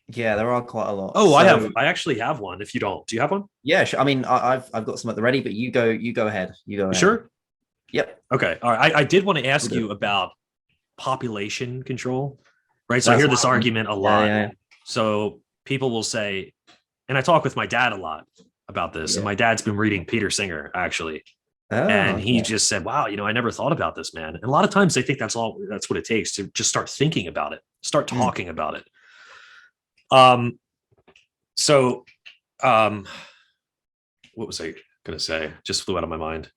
yeah, there are quite a lot. Oh, I actually have one. If you don't, do you have one? Yeah, sure. I mean, I've got some at the ready, but you go ahead. You go ahead. Sure. Yep. Okay. All right. I did want to ask you about population control, right? So I hear this argument a lot. Yeah. So people will say, and I talk with my dad a lot about this, and my dad's been reading Peter Singer actually. And he just said, wow, I never thought about this, man. And a lot of times they think that's what it takes to just start thinking about it, start talking about it. What was I going to say? Just flew out of my mind.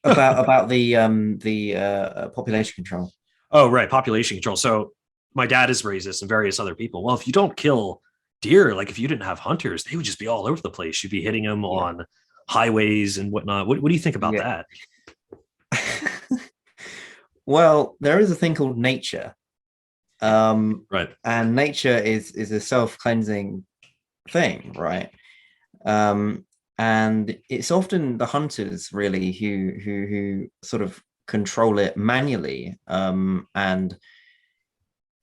about the population control. Oh, right. Population control. So my dad has raised this and various other people. Well, if you don't kill deer, like if you didn't have hunters, they would just be all over the place. You'd be hitting them on highways and whatnot. What do you think about that? Well, there is a thing called nature. Right. And nature is a self-cleansing thing, right? And it's often the hunters really who sort of control it manually, and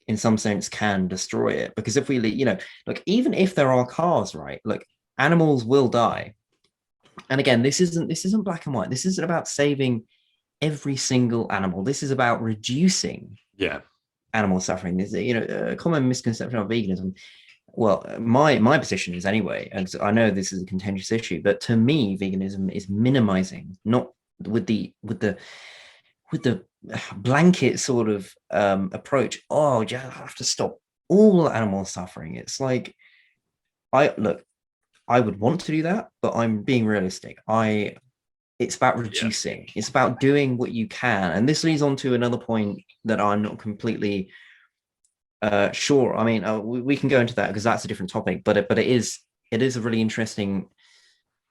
in some sense can destroy it, because if we look, even if there are cars, right, look, animals will die. And again, this isn't black and white. This isn't about saving every single animal. This is about reducing animal suffering. This is a common misconception of veganism. Well, my position is anyway, and I know this is a contentious issue, but to me, veganism is minimizing, not with the blanket sort of approach. Oh, you have to stop all animal suffering. It's like, I would want to do that, but I'm being realistic. It's about reducing. It's about doing what you can, and this leads on to another point that I'm not completely Sure. I mean, we can go into that because that's a different topic, but it is a really interesting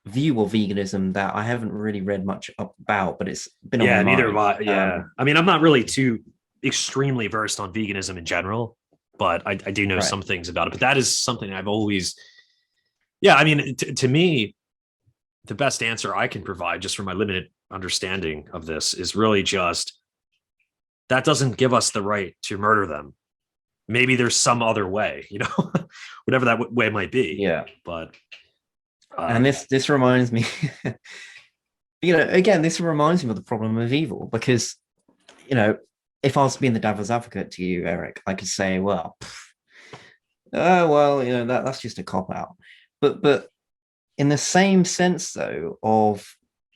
view of veganism that I haven't really read much about, but it's been on my Yeah, neither have mind. I. Yeah. I mean, I'm not really too extremely versed on veganism in general, but I do know Right. some things about it. But that is something I've always, yeah, I mean, to me, the best answer I can provide just from my limited understanding of this is really just that doesn't give us the right to murder them. Maybe there's some other way, whatever that way might be. Yeah. But And um, this reminds me, again, this reminds me of the problem of evil because, you know, if I was being the devil's advocate to you, Eric, I could say, well, oh well, that's just a cop out. But in the same sense though of,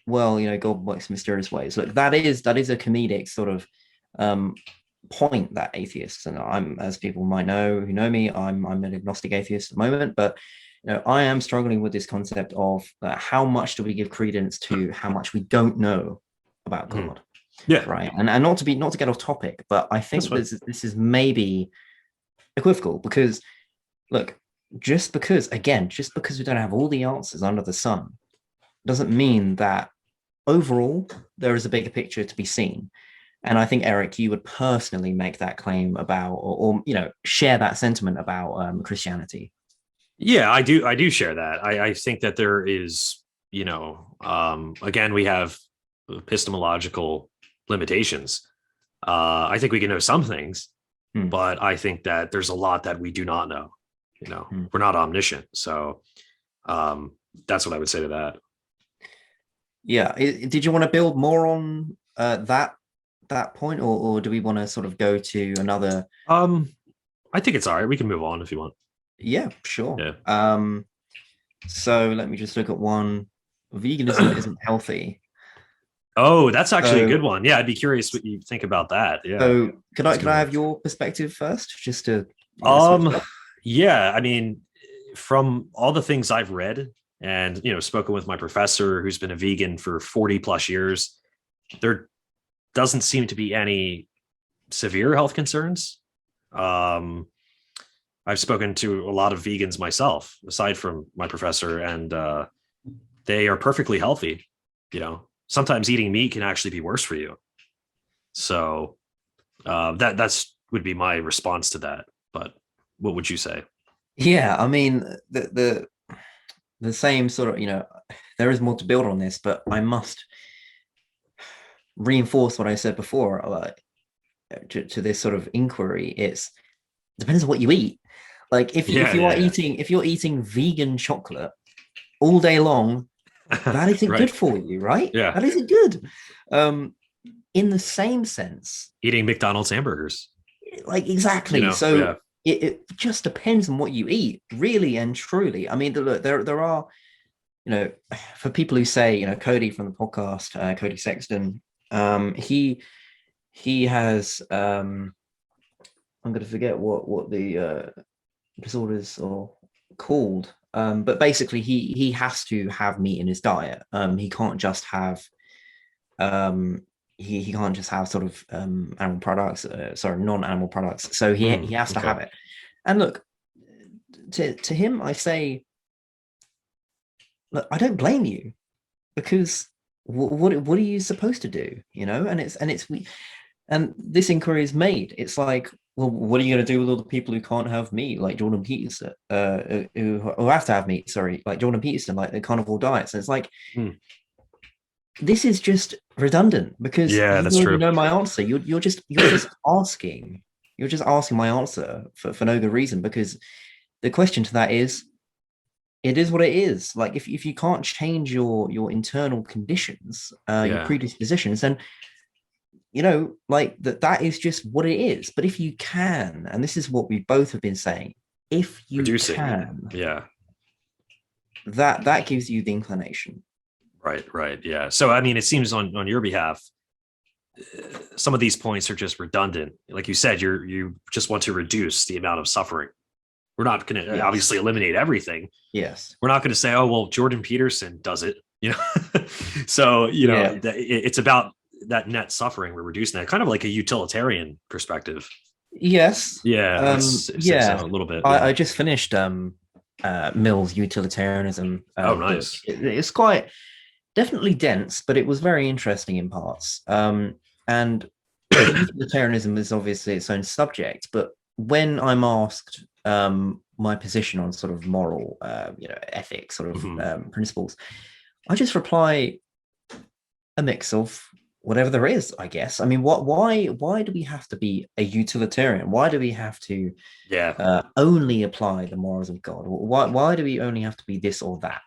well, God works mysterious ways. Look, that is a comedic sort of um point that atheists, and I'm, as people might know who know me, I'm an agnostic atheist at the moment, but I am struggling with this concept of how much do we give credence to how much we don't know about God, yeah, right? And not to get off topic, but I that's think fine. this is maybe equivocal because look, just because we don't have all the answers under the sun doesn't mean that overall there is a bigger picture to be seen. And I think, Eric, you would personally make that claim about, or share that sentiment about Christianity. Yeah, I do share that. I think that there is, again, we have epistemological limitations. I think we can know some things, Hmm. but I think that there's a lot that we do not know. Hmm. We're not omniscient. So that's what I would say to that. Yeah. Did you want to build more on that point, or do we want to sort of go to another? Um, I think it's all right. We can move on if you want. Yeah, sure. Yeah. So let me just look at one. Veganism isn't healthy. Oh, that's actually a good So one. Yeah, I'd be curious what you think about that. Yeah, so could I that's a could good I one. have your perspective first, just to switch Um, it up? yeah, I mean, from all the things I've read and spoken with my professor who's been a vegan for 40 plus years, there doesn't seem to be any severe health concerns. Um, I've spoken to a lot of vegans myself, aside from my professor, and they are perfectly healthy. Sometimes eating meat can actually be worse for you. So that's would be my response to that. But what would you say? Yeah, I mean the same sort of, there is more to build on this, but I must reinforce what I said before, to this sort of inquiry. It's depends on what you eat. Like if Yeah, you are yeah, eating if you're eating vegan chocolate all day long, yeah. that isn't good Right. for you, right? Yeah. That isn't good. Um, in the same sense, Eating McDonald's hamburgers. like exactly. So Yeah. it just depends on what you eat, really and truly. I mean, look, there are, for people who say, Cody from the podcast, Cody Sexton, he has, I'm going to forget what the disorders are called, but basically he has to have meat in his diet. He can't just have he can't just have sort of animal products, sorry, non-animal products. So he has to Okay. have it. And look, to him, I say, look, I don't blame you because what are you supposed to do? And this inquiry is made. It's like, well, what are you going to do with all the people who can't have meat, like Jordan Peterson, who have to have meat? Sorry, like Jordan Peterson, like the carnivore diets. And it's like, Hmm. this is just redundant because Yeah, you that's already true. know my answer. You're just asking my answer for no good reason, because the question to that is, it is what it is. Like if you can't change your internal conditions, your Yeah. predispositions, then like that is just what it is. But if you can, and this is what we both have been saying, if you Reducing it. can, Yeah. that gives you the inclination. Right. Right. Yeah. So I mean, it seems on your behalf, some of these points are just redundant. Like you said, you just want to reduce the amount of suffering. We're not going to Yes. obviously eliminate everything. Yes. We're not going to say, oh well, Jordan Peterson does it. So Yeah. it's about that net suffering. We're reducing that, kind of like a utilitarian perspective. Yes. Yeah, it's so Yeah. a little bit. I Yeah. just finished Mill's Utilitarianism Oh, book. nice. It's quite definitely dense, but it was very interesting in parts. And utilitarianism is obviously its own subject, but when I'm asked my position on sort of moral, ethics, sort of Mhm. principles, I just reply a mix of whatever there is, I guess. I mean, why do we have to be a utilitarian? Why do we have to Yeah. only apply the morals of God? Why do we only have to be this or that?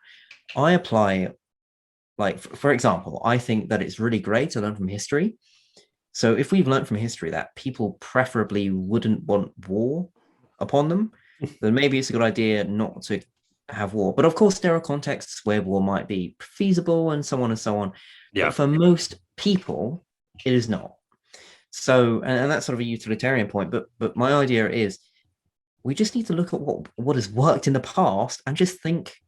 I apply, like, for example, I think that it's really great to learn from history. So if we've learned from history that people preferably wouldn't want war upon them, then maybe it's a good idea not to have war. But of course, there are contexts where war might be feasible and so on and so on. But Yeah. for most people, it is not. So, and that's sort of a utilitarian point. But my idea is we just need to look at what has worked in the past and just think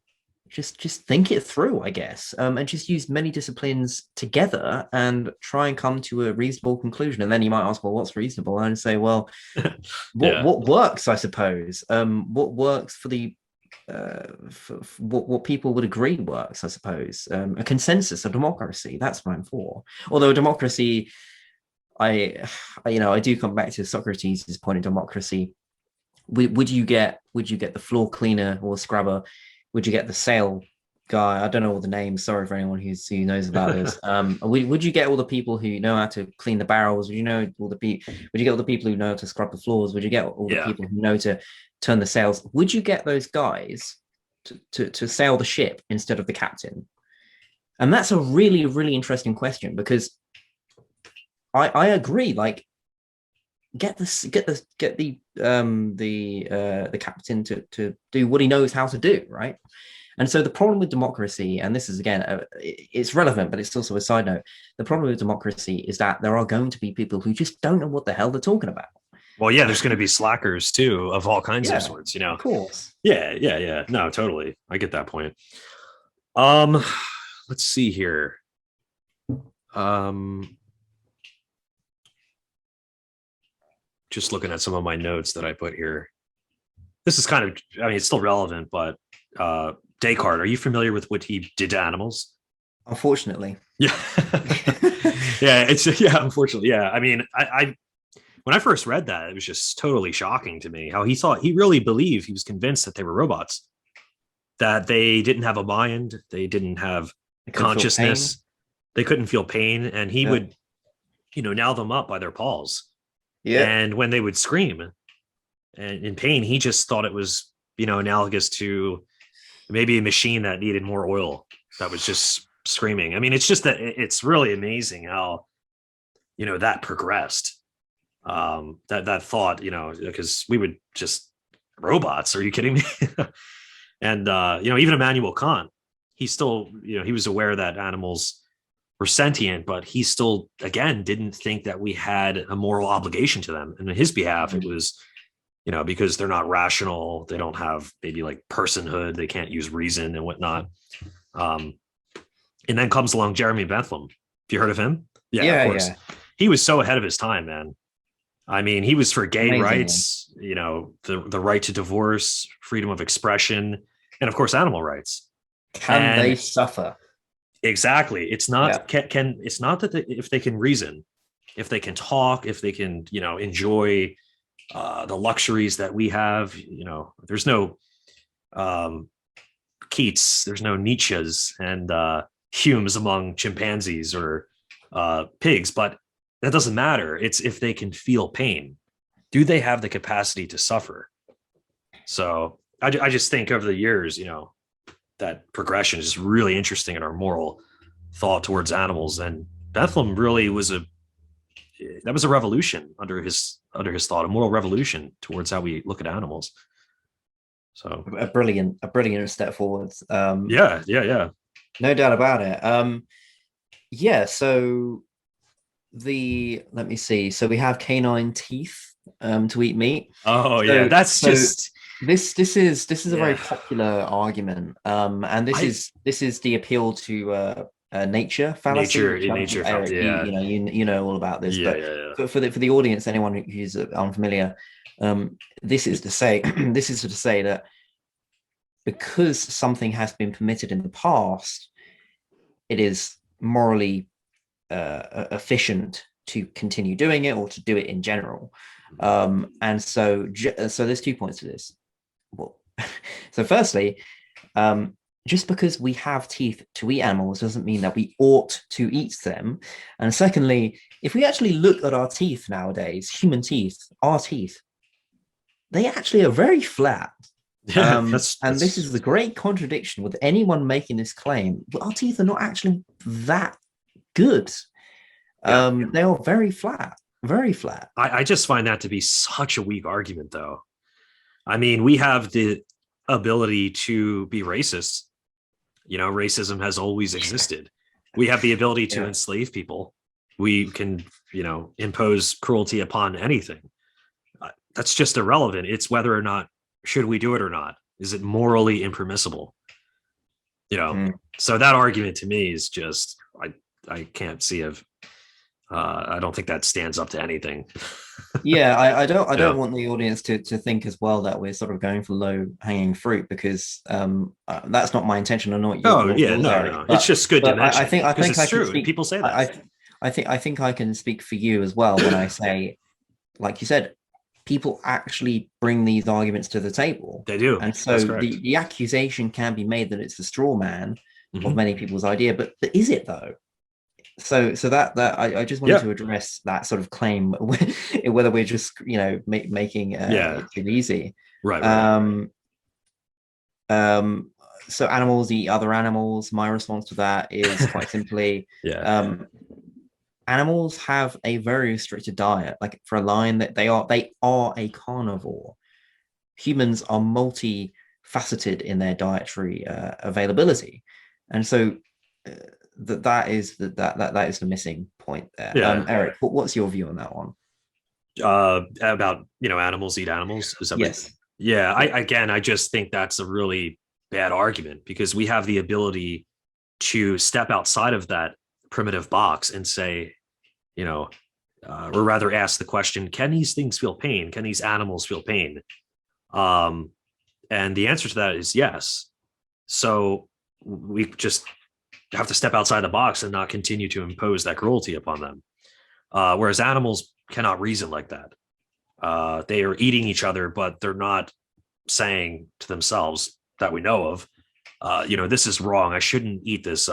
it through, I guess, and just use many disciplines together and try and come to a reasonable conclusion. And then you might ask, well, what's reasonable? And say, well, Yeah. what works, I suppose. What works for the for what people would agree works, I suppose. A consensus of democracy. That's what I'm for. Although democracy, I do come back to Socrates' point of democracy. Would you get the floor cleaner or scrubber? Would you get the sale guy? I don't know all the names. Sorry for anyone who knows about this. Would you get all the people who know how to clean the barrels? Would you know all the people? Would you get all the people who know how to scrub the floors? Would you get all the Yeah. people who know to turn the sails? Would you get those guys to sail the ship instead of the captain? And that's a really, really interesting question because I agree. Like, get the captain to do what he knows how to do, right? And so the problem with democracy, and this is again, it's relevant, but it's also a side note. The problem with democracy is that there are going to be people who just don't know what the hell they're talking about. Well, yeah, there's going to be slackers too of all kinds of Yeah, sorts, of course. Yeah, yeah, yeah. No, totally. I get that point. Um, let's see here. Um, just looking at some of my notes that I put here. This is kind of, I mean, it's still relevant, but Descartes, are you familiar with what he did to animals? Unfortunately. Yeah. Yeah, yeah, unfortunately. Yeah. I mean, I when I first read that, it was just totally shocking to me how he really believed, he was convinced that they were robots, that they didn't have a mind, they didn't have consciousness, they couldn't feel pain, and he would, nail them up by their paws. Yeah. And when they would scream and in pain, he just thought it was, analogous to maybe a machine that needed more oil that was just screaming. I mean, it's just that it's really amazing how, that progressed. That thought, because we would just robots. Are you kidding me? And even Immanuel Kant, he still, he was aware that animals were sentient, but he still, again, didn't think that we had a moral obligation to them. And in his behalf, it was, because they're not rational, they don't have maybe like personhood, they can't use reason and whatnot. And then comes along Jeremy Bentham. Have you heard of him? Yeah, of course. Yeah. He was so ahead of his time, man. I mean, he was for gay rights, the right to divorce, freedom of expression, and of course, animal rights. Can they suffer? Exactly. It's not it's not that if they can reason, if they can talk, if they can, enjoy the luxuries that we have. There's no Keats, there's no Nietzsche's and Humes among chimpanzees or pigs, but that doesn't matter. It's if they can feel pain. Do they have the capacity to suffer? So I just think over the years, that progression is just really interesting in our moral thought towards animals. And Bentham really was a revolution under his thought, a moral revolution towards how we look at animals. So a brilliant step forwards. Yeah. No doubt about it. So let me see. So we have canine teeth to eat meat. Oh, so, yeah, that's just this is a very popular argument. And this is the appeal to nature fallacy. nature Eric, yeah. you know all about this, Yeah, but yeah, yeah. for the audience, anyone who's unfamiliar, this is to say that because something has been permitted in the past, it is morally efficient to continue doing it or to do it in general. And so there's 2 points to this. Well, so firstly, just because we have teeth to eat animals doesn't mean that we ought to eat them. And secondly, if we actually look at our teeth nowadays, human teeth, our teeth, they actually are very flat. Yeah, And this is the great contradiction with anyone making this claim. Our teeth are not actually that good. They are very flat, very flat. I just find that to be such a weak argument, though. I mean, we have the ability to be racist. Racism has always existed. We have the ability to enslave people. We can, impose cruelty upon anything. That's just irrelevant. It's whether or not should we do it or not. Is it morally impermissible? So that argument to me is just I can't see of. I don't think that stands up to anything. I don't want the audience to think as well that we're sort of going for low hanging fruit, because that's not my intention. I know what you're no. It's just good to mention. I think it's I true. Can speak, people say that. I think I can speak for you as well when I say, like you said, people actually bring these arguments to the table. They do. And so the accusation can be made that it's a straw man of many people's idea, but is it though? So that I just wanted to address that sort of claim, whether we're just making it too easy. Right. So animals eat other animals. My response to that is quite simply, animals have a very restricted diet. Like for a lion, that they are a carnivore. Humans are multifaceted in their dietary availability, and so that is the missing point there. Eric, what's your view on that one? About animals eat animals? Is that yes. I just think that's a really bad argument, because we have the ability to step outside of that primitive box and say, or rather ask the question, can these things feel pain? Can these animals feel pain? And the answer to that is yes. So we just have to step outside the box and not continue to impose that cruelty upon them. Whereas animals cannot reason like that. They are eating each other, but they're not saying to themselves that we know of, this is wrong. I shouldn't eat this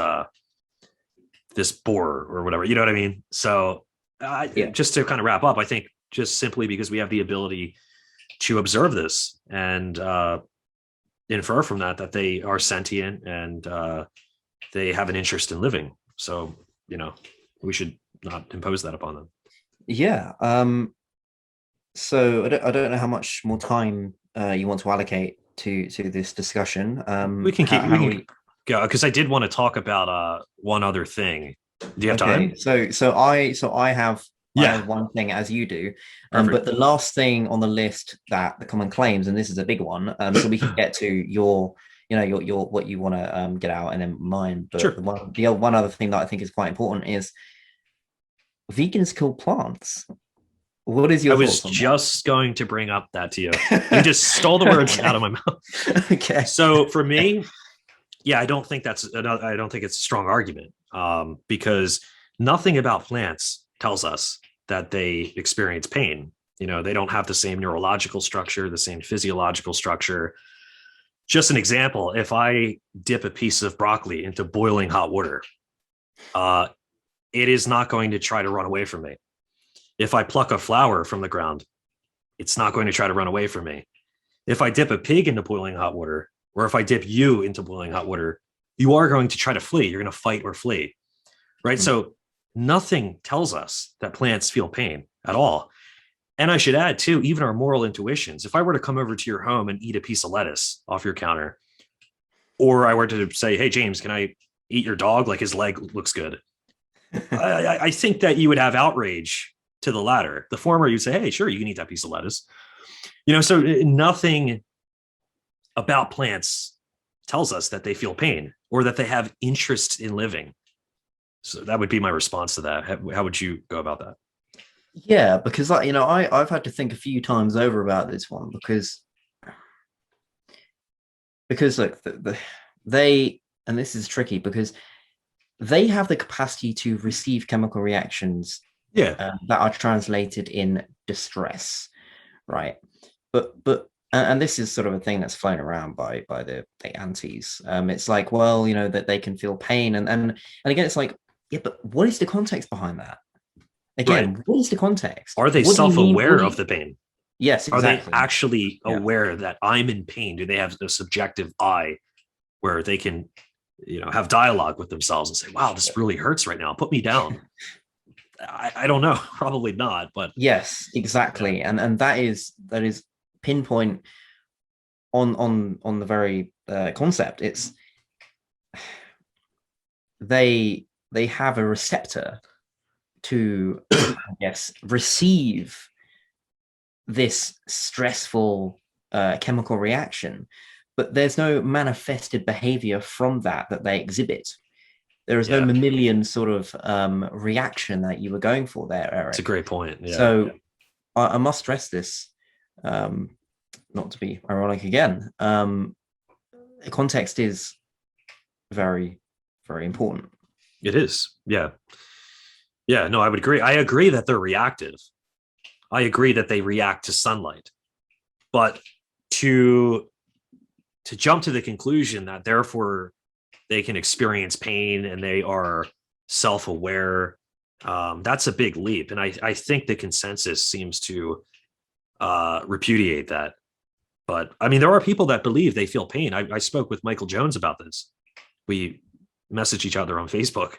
this boar or whatever. You know what I mean? So just to kind of wrap up, I think just simply because we have the ability to observe this and infer from that they are sentient and they have an interest in living. So, we should not impose that upon them. Yeah. So I don't know how much more time you want to allocate to this discussion. We can go, because I did want to talk about one other thing. Do you have time? So I have one thing, as you do, but the last thing on the list that the common claims, and this is a big one, so we can get to your what you want to get out, and then mine. But sure. One other thing that I think is quite important is vegans kill plants. What is your? I was just going to bring up that to you. You just stole the words out of my mouth. Okay. So for me, I don't think it's a strong argument, because nothing about plants tells us that they experience pain. They don't have the same neurological structure, the same physiological structure. Just an example, if I dip a piece of broccoli into boiling hot water, it is not going to try to run away from me. If I pluck a flower from the ground, it's not going to try to run away from me. If I dip a pig into boiling hot water, or if I dip you into boiling hot water, you are going to try to flee. You're going to fight or flee, right? Mm-hmm. So nothing tells us that plants feel pain at all. And I should add too, even our moral intuitions. If I were to come over to your home and eat a piece of lettuce off your counter, or I were to say, hey, James, can I eat your dog? Like his leg looks good. I think that you would have outrage to the latter. The former, you'd say, hey, sure, you can eat that piece of lettuce. So nothing about plants tells us that they feel pain or that they have interest in living. So that would be my response to that. How would you go about that? Yeah, because like, I've had to think a few times over about this one because look, they, and this is tricky because they have the capacity to receive chemical reactions Yeah, that are translated in distress, right? But this is sort of a thing that's flown around by the antis. It's like, well, that they can feel pain, and again, it's like, yeah, but what is the context behind that? right. Again, what is the context? Are they What do you mean? self-aware of the pain? Yes, Are they exactly. actually Yeah. aware that I'm in pain? Do they have the subjective eye where they can, have dialogue with themselves and say, wow, this really hurts right now. Put me down. I don't know. Probably not, but Yes, yeah, exactly. And that is pinpoint on the very concept. It's they have a receptor to, I guess, receive this stressful chemical reaction, but there's no manifested behavior from that they exhibit. There is no yeah, mammalian sort of reaction that you were going for there, it's a Eric. great point. Yeah. So I must stress this, um, not to be ironic again. Context is very, very important. It is. Yeah. Yeah. No, I would agree. I agree that they're reactive. I agree that they react to sunlight, but to jump to the conclusion that therefore they can experience pain and they are self-aware, that's a big leap. And I think the consensus seems to repudiate that. But I mean, there are people that believe they feel pain. I spoke with Michael Jones about this. We messaged each other on Facebook,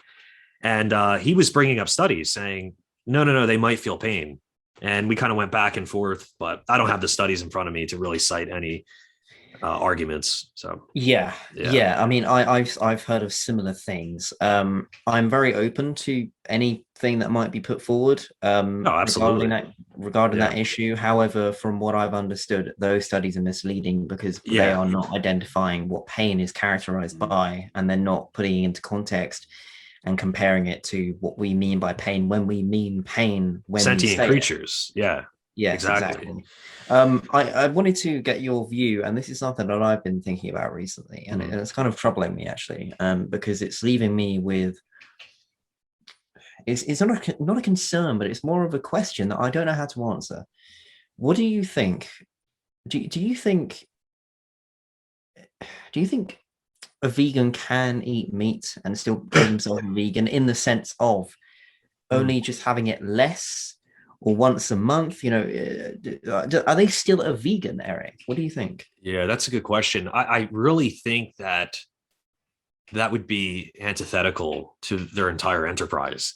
and he was bringing up studies saying, no, they might feel pain. And we kind of went back and forth, but I don't have the studies in front of me to really cite any arguments. So Yeah, yeah, yeah. I mean, I've heard of similar things. I'm very open to anything that might be put forward no, absolutely, regarding yeah, that issue. However, from what I've understood, those studies are misleading because they yeah, are not identifying what pain is characterized by, and they're not putting it into context and comparing it to what we mean by pain when we mean pain when we sentient say it. creatures, yeah, Yes, exactly. exactly. I wanted to get your view, and this is something that I've been thinking about recently, and Mhm. it's kind of troubling me actually, because it's leaving me with it's not a concern, but it's more of a question that I don't know how to answer. What do you think? Do you think do you think a vegan can eat meat and still call themselves a vegan in the sense of Mm. only just having it less or once a month? Are they still a vegan, Eric? What do you think? Yeah, that's a good question. I really think that that would be antithetical to their entire enterprise.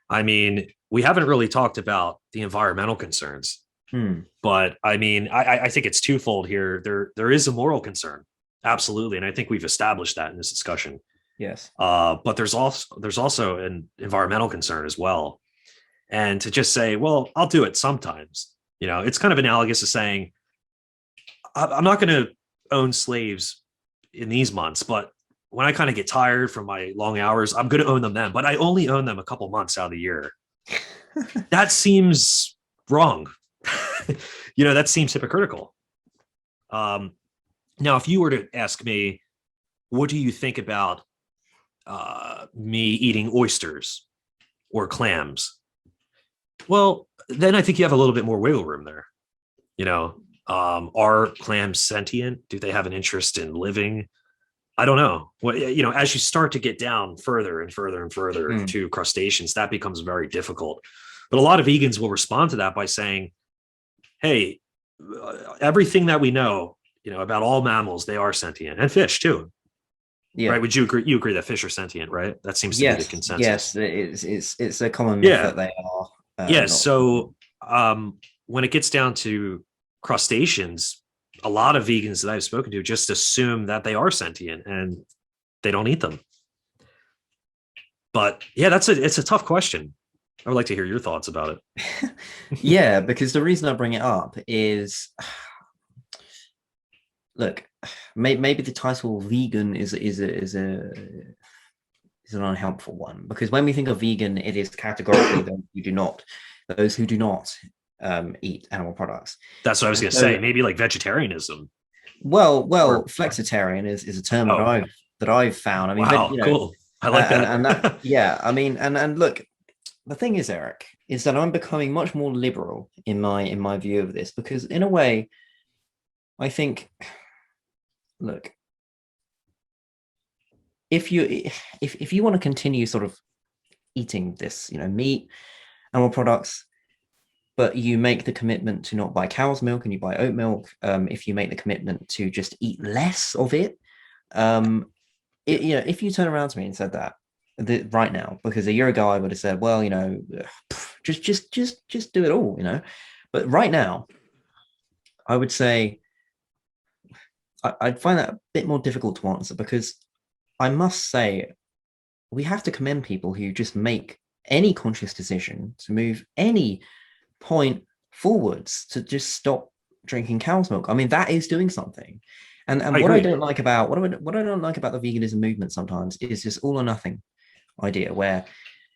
I mean, we haven't really talked about the environmental concerns, Hmm. but I mean, I think it's twofold here. There is a moral concern, absolutely, and I think we've established that in this discussion. Yes. But there's also an environmental concern as well. And to just say, well, I'll do it sometimes, it's kind of analogous to saying, I'm not going to own slaves in these months, but when I kind of get tired from my long hours, I'm going to own them then. But I only own them a couple months out of the year. That seems wrong. That seems hypocritical. Um, Now, if you were to ask me, what do you think about me eating oysters or clams? Well, then I think you have a little bit more wiggle room there. Are clams sentient? Do they have an interest in living? I don't know. Well, as you start to get down further and further and further Hmm. to crustaceans, that becomes very difficult. But a lot of vegans will respond to that by saying, "Hey, everything that we know, about all mammals, they are sentient, and fish too, Yeah. right? Would you agree? You agree that fish are sentient, right? That seems to be the Yes. Yes. consensus. It's a common myth Yeah, that they are yeah. not. So when it gets down to crustaceans, a lot of vegans that I've spoken to just assume that they are sentient and they don't eat them. But yeah, it's a tough question. I would like to hear your thoughts about it. Yeah, because the reason I bring it up is, look, maybe the title vegan is a is an unhelpful one, because when we think of vegan, it is categorically those who do not eat animal products. That's what I was And going to so, say. Maybe like vegetarianism. well, Or flexitarian is a term oh, that I've found. I mean, but wow, cool. I like and that, that. yeah, I mean, and look, the thing is, Eric, is that I'm becoming much more liberal in my view of this, because in a way, I think, look, if you want to continue sort of eating this, meat, animal products, but you make the commitment to not buy cow's milk and you buy oat milk, if you make the commitment to just eat less of it, if you turn around to me and said that right now, because a year ago I would have said, well, just do it all, but right now I would say I'd find that a bit more difficult to answer, because I must say we have to commend people who just make any conscious decision to move any point forwards to just stop drinking cow's milk. I mean, that is doing something. And I what I agree. don't like about what I don't like about the veganism movement sometimes is this all or nothing idea where,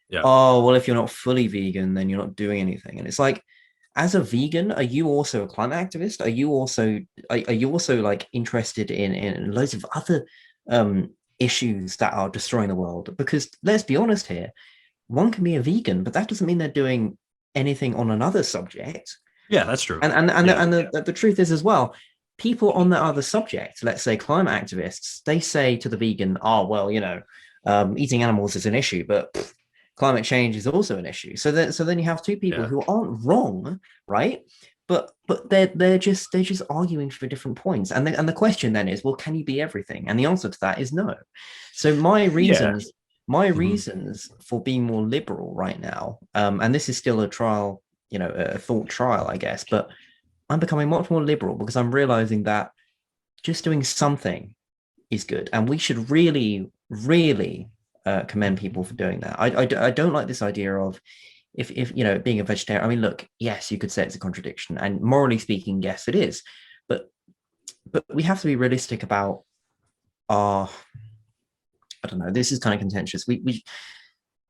Yeah. oh, well, if you're not fully vegan, then you're not doing anything. And it's like, as a vegan, are you also a climate activist? Are you also like interested in loads of other issues that are destroying the world? Because let's be honest here, one can be a vegan, but that doesn't mean they're doing anything on another subject. Yeah, that's true. And the truth is as well, people on the other subject, let's say climate activists, they say to the vegan, oh, well, eating animals is an issue, but climate change is also an issue. So then you have two people who aren't wrong, right? But they're just arguing for different points. And the question then is, well, can you be everything? And the answer to that is no. So my reasons for being more liberal right now, and this is still a trial, a thought trial, I guess, but I'm becoming much more liberal because I'm realizing that just doing something is good, and we should really, really commend people for doing that. I don't like this idea of if being a vegetarian. I mean, look, yes, you could say it's a contradiction, and morally speaking, yes, it is, but we have to be realistic about our. I don't know. This is kind of contentious. We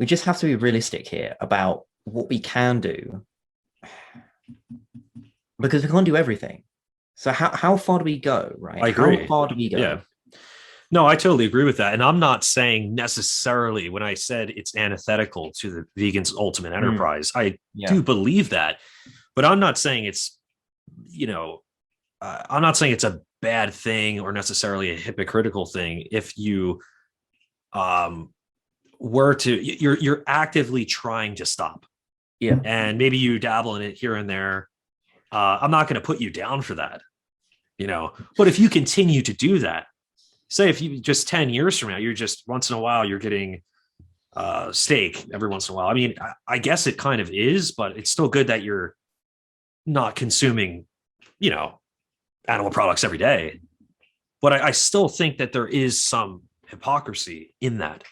just have to be realistic here about what we can do, because we can't do everything. So how far do we go, right? I agree. How far do we go? Yeah. No, I totally agree with that. And I'm not saying necessarily, when I said it's antithetical to the vegan's ultimate enterprise, I do believe that, but I'm not saying it's, I'm not saying it's a bad thing or necessarily a hypocritical thing. If you were to, you're actively trying to stop. Yeah. And maybe you dabble in it here and there. I'm not going to put you down for that, but if you continue to do that, say if you just 10 years from now, you're just once in a while, you're getting steak every once in a while. I mean, I guess it kind of is, but it's still good that you're not consuming, animal products every day. But I still think that there is some hypocrisy in that.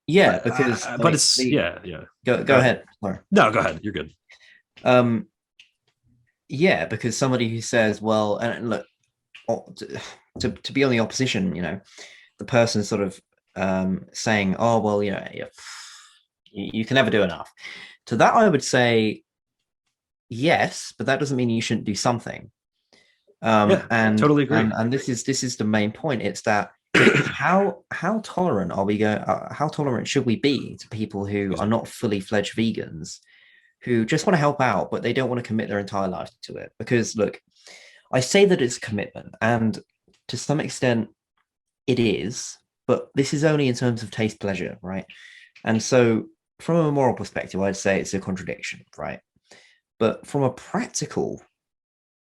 Yeah, because Go ahead. Sorry. No, go ahead. You're good. Yeah, because somebody who says, well, and look, to be on the opposition, the person sort of saying, oh, well, you can never do enough. To that, I would say, yes, but that doesn't mean you shouldn't do something. And totally agree. And this is the main point. It's that how tolerant are we going? How tolerant should we be to people who are not fully fledged vegans, who just want to help out, but they don't want to commit their entire life to it? Because look, I say that it's commitment, and to some extent it is, but this is only in terms of taste pleasure, right? And so from a moral perspective, I'd say it's a contradiction, right? But from a practical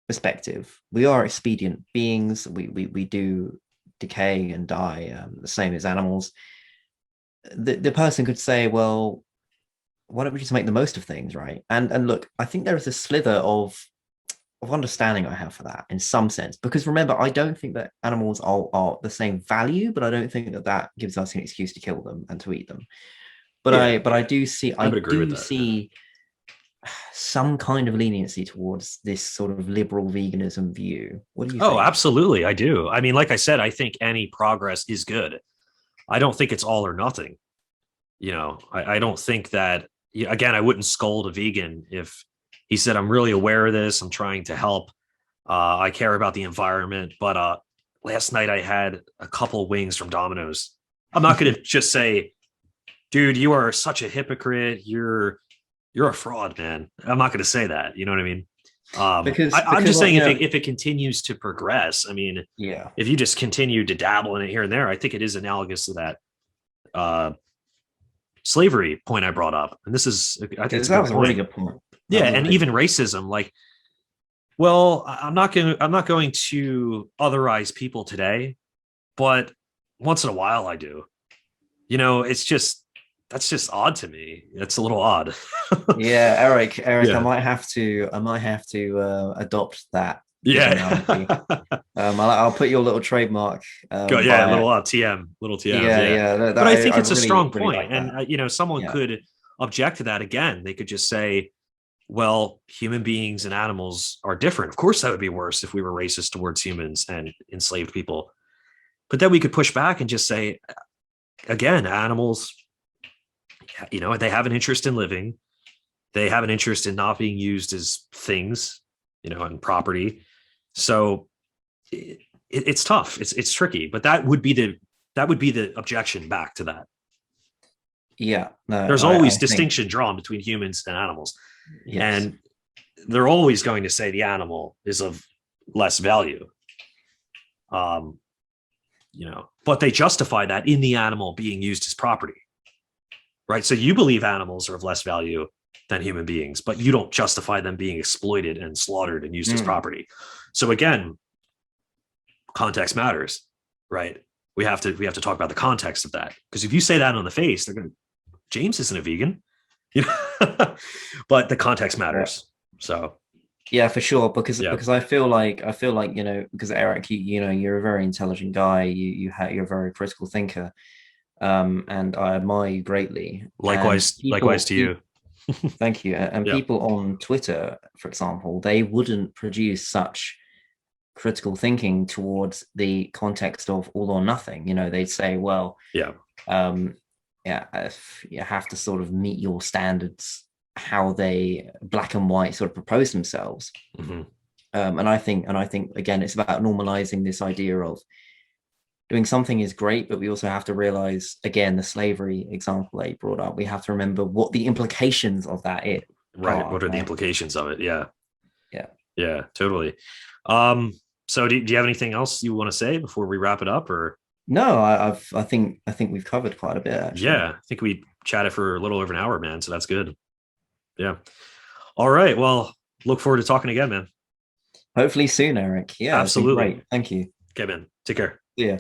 perspective, we are expedient beings. We do decay and die, the same as animals. The person could say, well, why don't we just make the most of things, right? And look, I think there is a slither of understanding I have for that in some sense, because remember, I don't think that animals are the same value, but I don't think that gives us an excuse to kill them and to eat them. But I do see some kind of leniency towards this sort of liberal veganism view. What do you think? Oh, absolutely. I do. I mean, like I said, I think any progress is good. I don't think it's all or nothing. I don't think that, again, I wouldn't scold a vegan if he said, I'm really aware of this. I'm trying to help. I care about the environment. But last night I had a couple wings from Domino's. I'm not going to just say, dude, you are such a hypocrite. You're a fraud, man. I'm not going to say that. You know what I mean? I'm just saying, if it continues to progress, I mean, yeah, if you just continue to dabble in it here and there, I think it is analogous to that slavery point I brought up. And this is, I think that was a really good point. Yeah, and even racism, like, well, I'm not going to otherize people today, but once in a while I do. It's just, that's just odd to me. It's a little odd. Yeah, Eric, Yeah. I might have to adopt that. Yeah. I'll put your little trademark. Little TM, little TM. Yeah. But I think it's a really, strong really point. like And someone could object to that again. They could just say, well, human beings and animals are different. Of course, that would be worse if we were racist towards humans and enslaved people. But then we could push back and just say, again, animals, they have an interest in living. They have an interest in not being used as things, and property. So it's tough. It's tricky. But that would be the objection back to that. Yeah. No, there's always distinction drawn between humans and animals. Yes. And they're always going to say the animal is of less value. But they justify that in the animal being used as property. Right. So you believe animals are of less value than human beings, but you don't justify them being exploited and slaughtered and used as property. So again, context matters, right? We have to talk about the context of that. Because if you say that on the face, they're going to, James isn't a vegan. But the context matters. So yeah, for sure, because I feel like because Eric, you're a very intelligent guy. You're a very critical thinker, and I admire you greatly. Likewise to you. Thank you. And people on Twitter, for example, they wouldn't produce such critical thinking towards the context of all or nothing. They'd say, well, if you have to sort of meet your standards, how they black and white sort of propose themselves. Mm-hmm. And I think again, it's about normalizing this idea of doing something is great, but we also have to realize, again, the slavery example they brought up, we have to remember what the implications of that is. Right. What are the implications of it? Yeah. Yeah, totally. So do you have anything else you want to say before we wrap it up, or? No, I think we've covered quite a bit, actually. Yeah, I think we chatted for a little over an hour, man. So that's good. Yeah. All right. Well, look forward to talking again, man. Hopefully soon, Eric. Yeah, absolutely. Great. Thank you. Okay, man. Take care. Yeah.